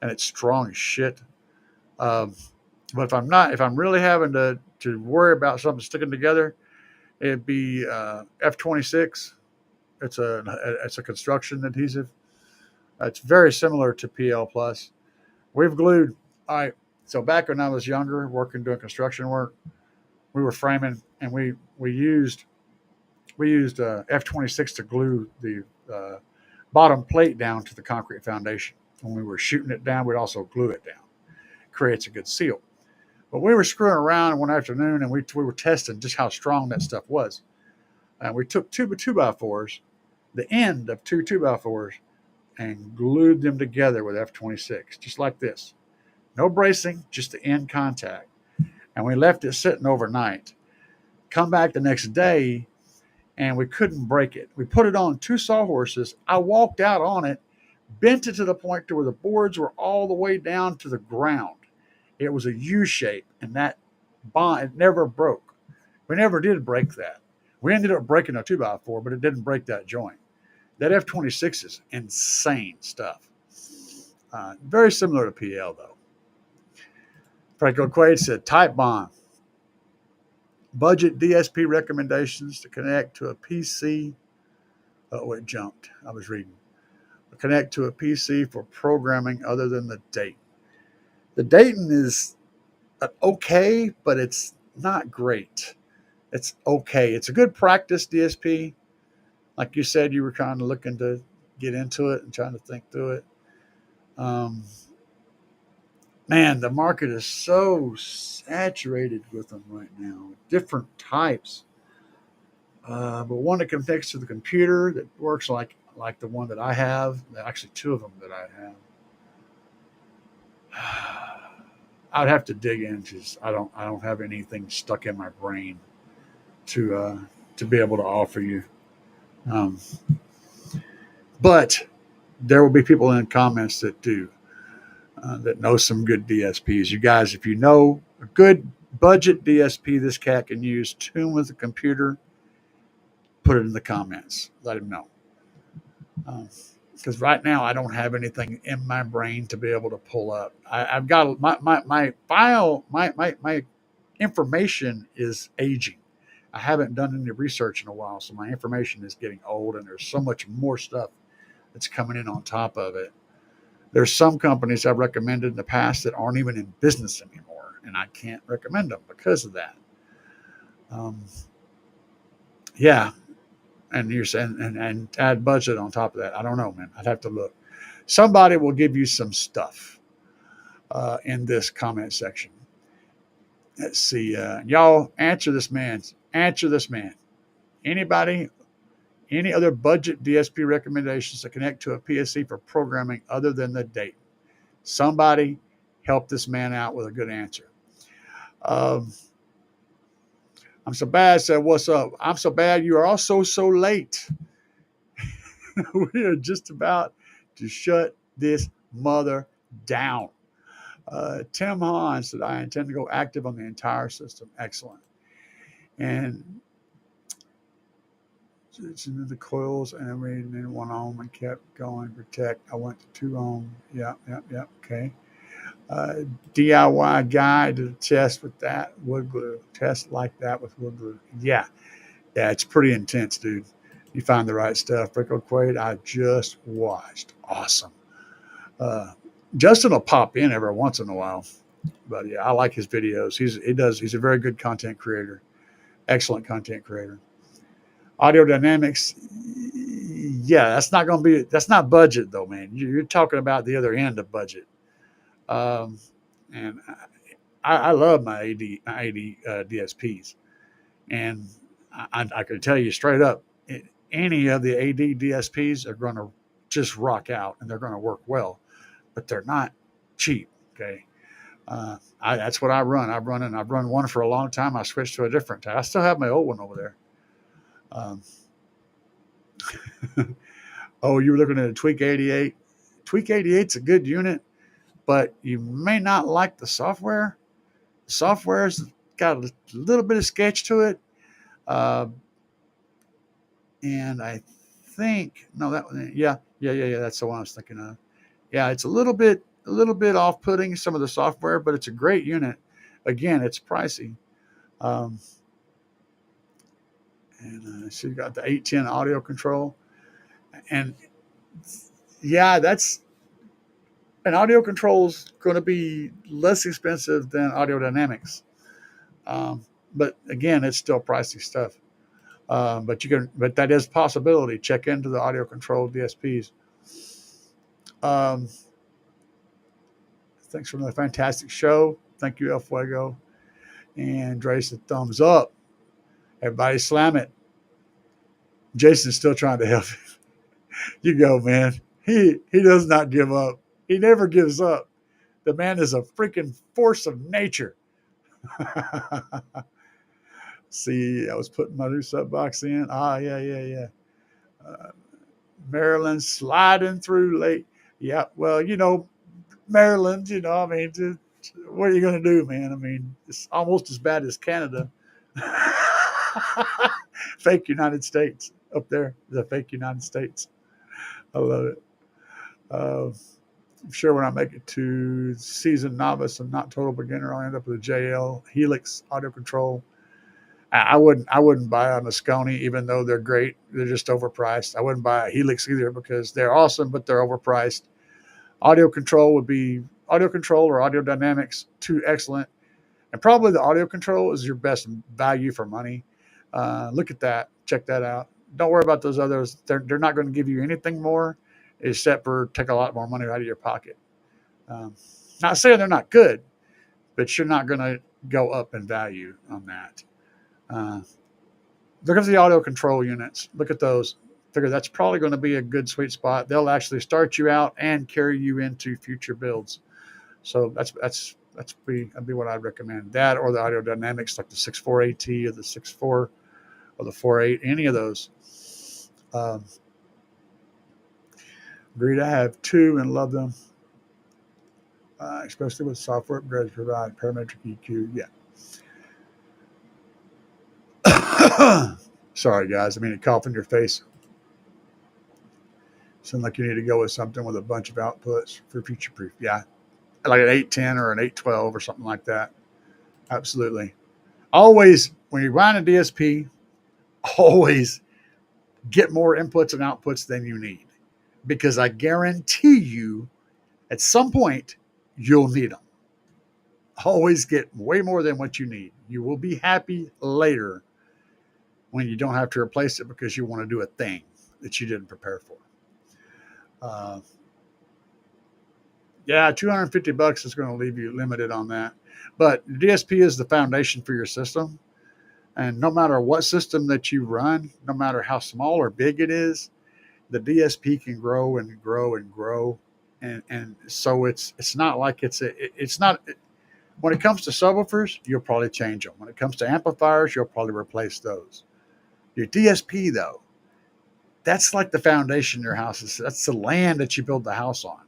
and it's strong as shit. Um, but if I'm really having to worry about something sticking together, it'd be F26. It's a construction adhesive. It's very similar to PL Plus. We've glued. All right. So back when I was younger, working doing construction work, we were framing, and we used F26 to glue the bottom plate down to the concrete foundation. When we were shooting it down, we'd also glue it down. Creates a good seal. But we were screwing around one afternoon, and we were testing just how strong that stuff was. And we took two by fours, the end of two by fours, and glued them together with F26, just like this. No bracing, just the end contact. And we left it sitting overnight. Come back the next day, and we couldn't break it. We put it on two sawhorses. I walked out on it, bent it to the point to where the boards were all the way down to the ground. It was a U shape, and that bond, it never broke. We never did break that. We ended up breaking a 2x4, but it didn't break that joint. That F26 is insane stuff. Very similar to PL, though. Franco Quaid said, Type Bond. Budget DSP recommendations to connect to a PC. Oh, it jumped. I was reading. Connect to a PC for programming other than the Dayton. The Dayton is okay, but it's not great. It's okay. It's a good practice DSP. Like you said, you were kind of looking to get into it and trying to think through it. Man, the market is so saturated with them right now. Different types. But one that connects to the computer that works like the one that I have. Actually, two of them that I have. I'd have to dig into. I don't have anything stuck in my brain to be able to offer you. But there will be people in the comments that do that know some good DSPs. You guys, if you know a good budget DSP this cat can use, tune with the computer, put it in the comments. Let him know. Because right now I don't have anything in my brain to be able to pull up. I've got my file, my information is aging. I haven't done any research in a while, so my information is getting old, and there's so much more stuff that's coming in on top of it. There's some companies I've recommended in the past that aren't even in business anymore, and I can't recommend them because of that. Yeah. And you're saying, and add budget on top of that. I don't know, man. I'd have to look. Somebody will give you some stuff in this comment section. Let's see. Y'all answer this man. Answer this man. Anybody, any other budget DSP recommendations to connect to a PSC for programming other than the Dayton? Somebody help this man out with a good answer. I'm so bad, said, what's up? I'm so bad. You are also so late. We are just about to shut this mother down. Tim Hahn said, I intend to go active on the entire system. Excellent. And it's into the coils and everything in 1 ohm and kept going. Protect. I went to 2 ohm. Yep. Okay. DIY guide to test with that wood glue. Test like that with wood glue. Yeah, it's pretty intense, dude. You find the right stuff. Rico Quaid, I just watched. Awesome. Uh, Justin will pop in every once in a while, but yeah, I like his videos. He's a very good content creator, excellent content creator. Audio Dynamics, yeah, that's not budget though, man. You're talking about the other end of budget. Um, and I love my AD DSPs, and I can tell you straight up, any of the AD DSPs are going to just rock out and they're going to work well, but they're not cheap. Okay. That's what I run. I've run one for a long time. I switched to a different type. I still have my old one over there. Um, oh, you were looking at a Tweak 88. Tweak 88's a good unit, but you may not like the software. The software's got a little bit of sketch to it. Uh, and I think, no, yeah. That's the one I was thinking of. Yeah, it's a little bit off-putting, some of the software, but it's a great unit. Again, it's pricey. Um, and so you got the 810 audio control, and yeah, that's an audio control is going to be less expensive than Audio Dynamics, but again, it's still pricey stuff. But that is a possibility. Check into the audio control DSPs. Thanks for another fantastic show. Thank you, El Fuego. And Dre said, thumbs up. Everybody slam it. Jason's still trying to help you. You go, man. He does not give up. He never gives up. The man is a freaking force of nature. See, I was putting my new sub box in. Yeah. Maryland sliding through late. Yeah, well, Maryland, I mean, what are you going to do, man? I mean, it's almost as bad as Canada. Fake United States up there, the fake United States. I love it. I'm sure when I make it to seasoned novice and not total beginner, I'll end up with a JL Helix audio control. I wouldn't buy a Moscone, even though they're great. They're just overpriced. I wouldn't buy a Helix either because they're awesome, but they're overpriced. Audio control or Audio Dynamics, too excellent. And probably the audio control is your best value for money. Look at that. Check that out. Don't worry about those others. They're not going to give you anything more except for take a lot more money out of your pocket. Not saying they're not good, but you're not going to go up in value on that. Look at the audio control units. Look at those. Figure that's probably going to be a good sweet spot. They'll actually start you out and carry you into future builds. So that'd be what I'd recommend. That or the Audio Dynamics, like the 6.4 AT or the 6.4 or the 4.8, any of those. Agreed. I have two and love them, especially with software upgrades provide parametric EQ. Yeah. Sorry, guys. I mean to cough in your face. Sound like you need to go with something with a bunch of outputs for future proof. Yeah. Like an 810 or an 812 or something like that. Absolutely. Always, when you're buying a DSP, always get more inputs and outputs than you need. Because I guarantee you, at some point, you'll need them. Always get way more than what you need. You will be happy later when you don't have to replace it because you want to do a thing that you didn't prepare for. Yeah, $250 is going to leave you limited on that. But DSP is the foundation for your system. And no matter what system that you run, no matter how small or big it is, the DSP can grow and grow and grow. And so it's not like when it comes to subwoofers, you'll probably change them. When it comes to amplifiers, you'll probably replace those. Your DSP, though, that's like the foundation of your house. That's the land that you build the house on.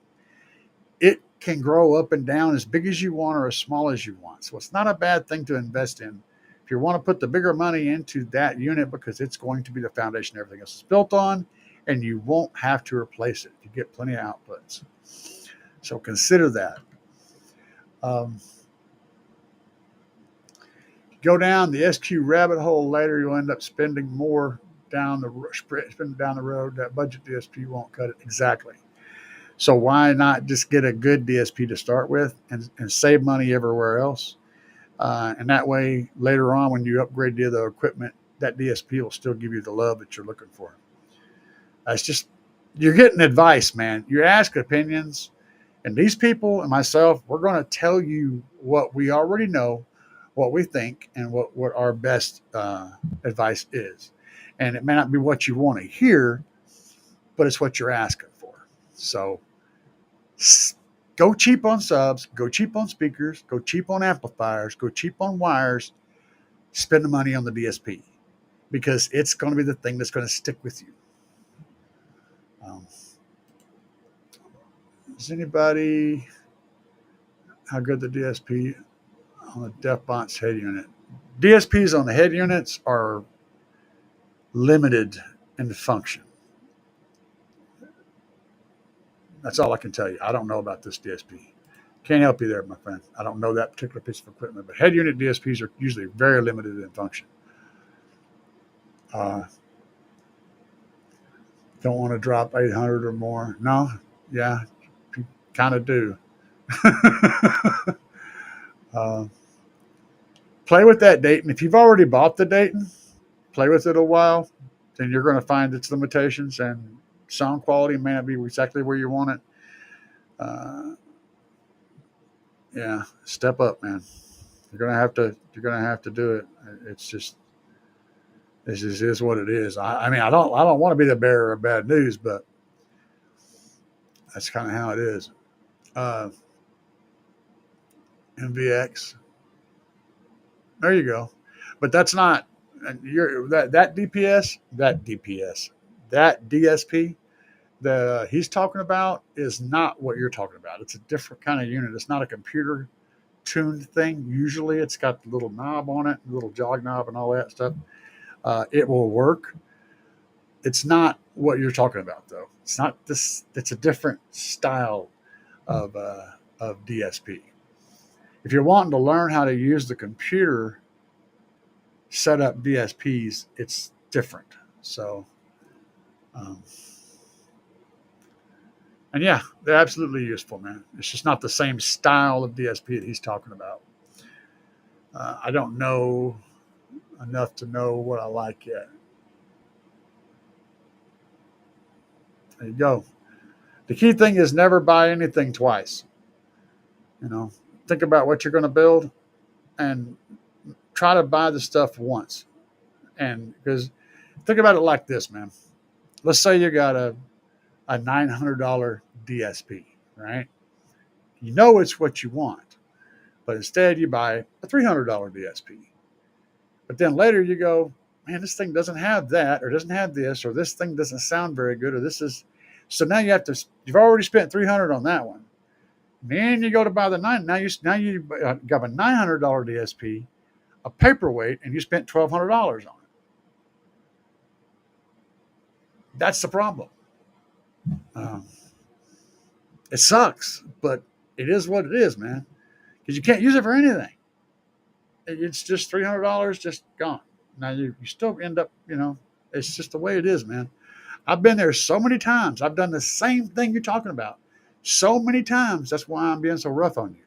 It can grow up and down as big as you want or as small as you want. So it's not a bad thing to invest in. If you want to put the bigger money into that unit because it's going to be the foundation everything else is built on, and you won't have to replace it. You get plenty of outputs. So consider that. Go down the SQ rabbit hole later, you'll end up spending more down the road, that budget DSP won't cut it exactly. So why not just get a good DSP to start with and save money everywhere else? And that way, later on, when you upgrade the other equipment, that DSP will still give you the love that you're looking for. It's just, you're getting advice, man. You ask opinions, and these people and myself, we're going to tell you what we already know, what we think, and what our best advice is. And it may not be what you want to hear, but it's what you're asking for. So go cheap on subs, go cheap on speakers, go cheap on amplifiers, go cheap on wires, spend the money on the DSP, because it's going to be the thing that's going to stick with you. Does anybody, how good the DSP on the Def Bounce head unit? DSPs on the head units are limited in function. That's all I can tell you. I don't know about this DSP. Can't help you there, my friend. I don't know that particular piece of equipment, but head unit DSPs are usually very limited in function. Don't want to drop 800 or more. No, yeah, you kind of do. Play with that Dayton. If you've already bought the Dayton, play with it a while, then you're going to find its limitations, and sound quality may not be exactly where you want it. Yeah, step up, man. You're gonna have to do it. It's just, this is what it is. I mean, I don't want to be the bearer of bad news, but that's kind of how it is. MVX. There you go. But that's not that DSP that he's talking about is not what you're talking about. It's a different kind of unit. It's not a computer tuned thing. Usually it's got the little knob on it, the little jog knob and all that stuff. It will work. It's not what you're talking about, though. It's not this. It's a different style of DSP. If you're wanting to learn how to use the computer set up DSPs, it's different. So, and yeah, they're absolutely useful, man. It's just not the same style of DSP that he's talking about. I don't know enough to know what I like yet. There you go. The key thing is never buy anything twice. Think about what you're going to build and try to buy the stuff once. And because think about it like this, man. Let's say you got a $900 DSP, right? You know it's what you want, but instead you buy a $300 DSP. But then later you go, man, this thing doesn't have that, or doesn't have this, or this thing doesn't sound very good, or this is. So now you've already spent $300 on that one. Then you go to buy the now you got a $900 DSP, a paperweight, and you spent $1,200 on it. That's the problem. It sucks, but it is what it is, man. Because you can't use it for anything. It's just $300 just gone. Now you still end up, it's just the way it is, man. I've been there so many times. I've done the same thing you're talking about so many times. That's why I'm being so rough on you,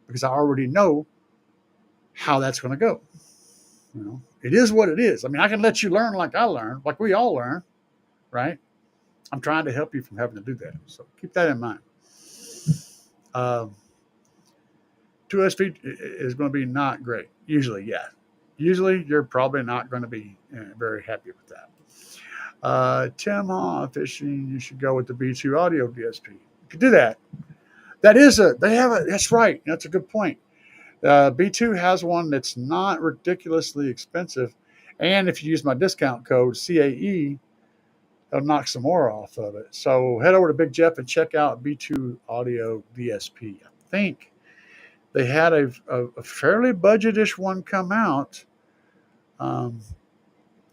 because I already know how that's going to go. It is what it is. I mean, I can let you learn like I learned, like we all learn, right? I'm trying to help you from having to do that. So keep that in mind. 2S is going to be not great. Usually, yeah. Usually, you're probably not going to be very happy with that. Tim Fishing, you should go with the B2 audio DSP. You can do that. That's right. That's a good point. B2 has one that's not ridiculously expensive. And if you use my discount code CAE, it'll knock some more off of it. So head over to Big Jeff and check out B2 Audio DSP. I think they had a fairly budgetish one come out, and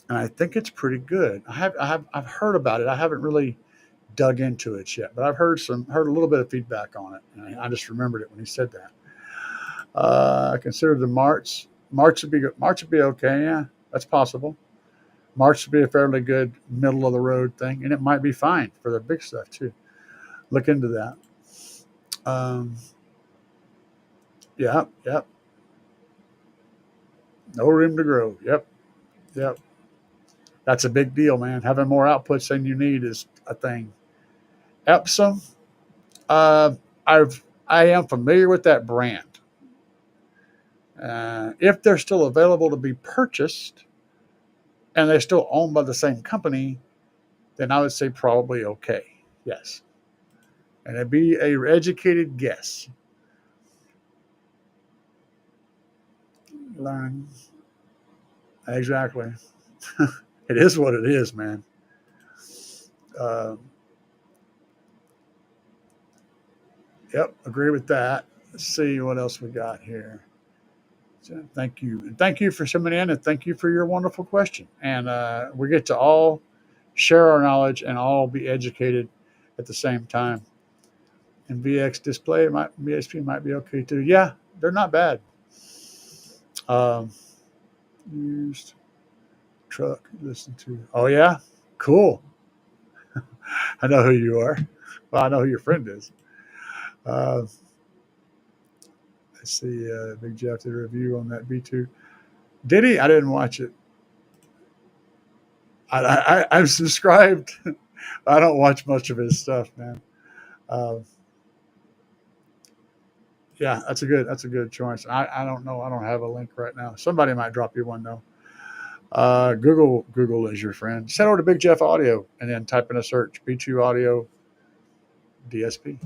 I think it's pretty good. I've heard about it. I haven't really dug into it yet, but I've heard a little bit of feedback on it, and I just remembered it when he said that. I consider the March would be okay. Yeah, that's possible. March would be a fairly good middle of the road thing, and it might be fine for the big stuff too. Look into that. Yep. No room to grow. Yep. That's a big deal, man. Having more outputs than you need is a thing. Epsom, I am familiar with that brand. If they're still available to be purchased and they're still owned by the same company, then I would say probably okay. Yes. And it'd be an educated guess. Learn. Exactly. It is what it is, man. Yep, agree with that. Let's see what else we got here. So thank you. And thank you for sending in, and thank you for your wonderful question. And we get to all share our knowledge and all be educated at the same time. And VX display, VSP might be okay too. Yeah, they're not bad. Used truck, listen to. Oh, yeah? Cool. I know who you are. Well, I know who your friend is. Let's see. Big Jeff did a review on that B2. Did he? I didn't watch it. I'm subscribed. I don't watch much of his stuff, man. Yeah, that's a good choice. I don't know. I don't have a link right now. Somebody might drop you one though. Google is your friend. Send over to Big Jeff Audio and then type in a search B2 Audio DSP.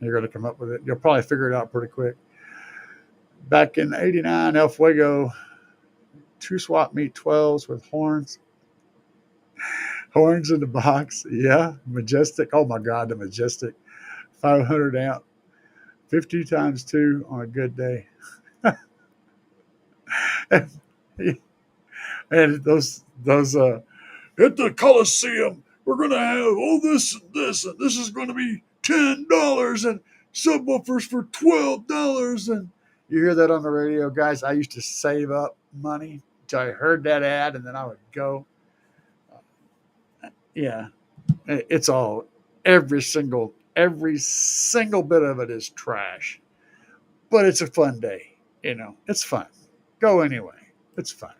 You're going to come up with it. You'll probably figure it out pretty quick. Back in '89, El Fuego, 2-swap meet 12s with horns. Horns in the box. Yeah, Majestic. Oh my God, the Majestic. 500 amp. 50 times 2 on a good day. And those at the Coliseum, we're going to have all this and this, and this is going to be $10 and subwoofers for $12. And you hear that on the radio, guys. I used to save up money until I heard that ad, and then I would go. Yeah, it's all every single bit of it is trash, but it's a fun day. It's fun. Go anyway. It's fun.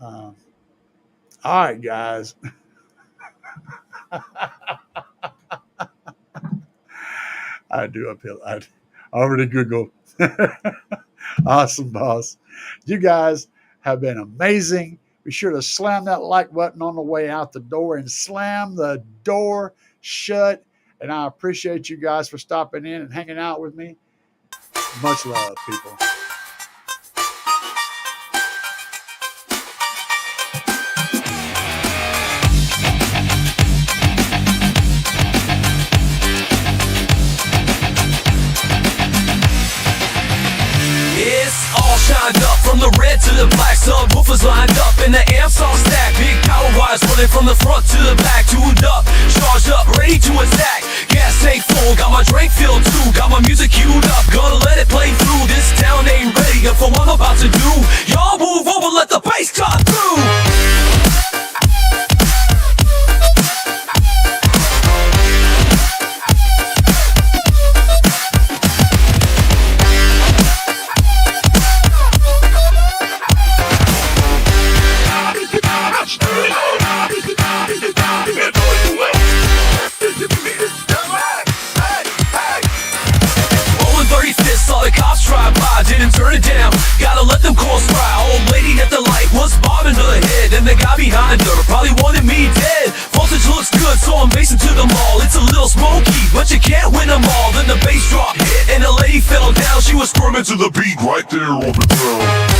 All right, guys. I do uphill. I already Googled. Awesome, boss. You guys have been amazing. Be sure to slam that like button on the way out the door and slam the door shut. And I appreciate you guys for stopping in and hanging out with me. Much love, people. Shined up from the red to the black, subwoofers lined up and the amps all stacked. Big power wires running from the front to the back, tuned up, charged up, ready to attack. Gas tank full, got my drink filled too, got my music queued up, gonna let it play through. This town ain't ready for what I'm about to do. Y'all move over, let the bass cut through. Didn't turn it down, gotta let them calls fly. Old lady at the light was bobbing her head, and the guy behind her probably wanted me dead. Voltage looks good, so I'm basing to the mall. It's a little smoky, but you can't win them all. Then the bass drop hit, and the lady fell down. She was squirming to the beat Right there on the ground.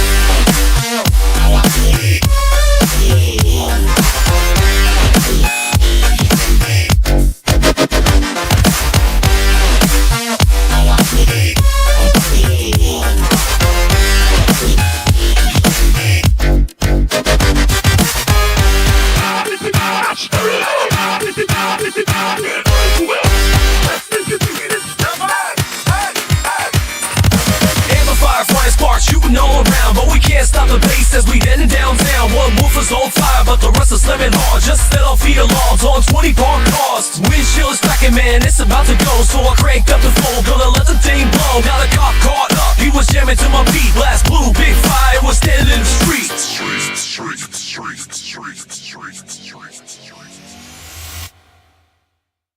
Amplifier flying sparks shooting all around, but we can't stop the bass as we heading downtown. was on fire, but the rest is slamming hard. Just let off the alarms on 20 parked cars. Windshield is cracking, man, it's about to go. So I cranked up the floor, gonna let the thing blow. Now the cop caught up, he was jamming to my beat. Blast blue, big fire was standing in the street.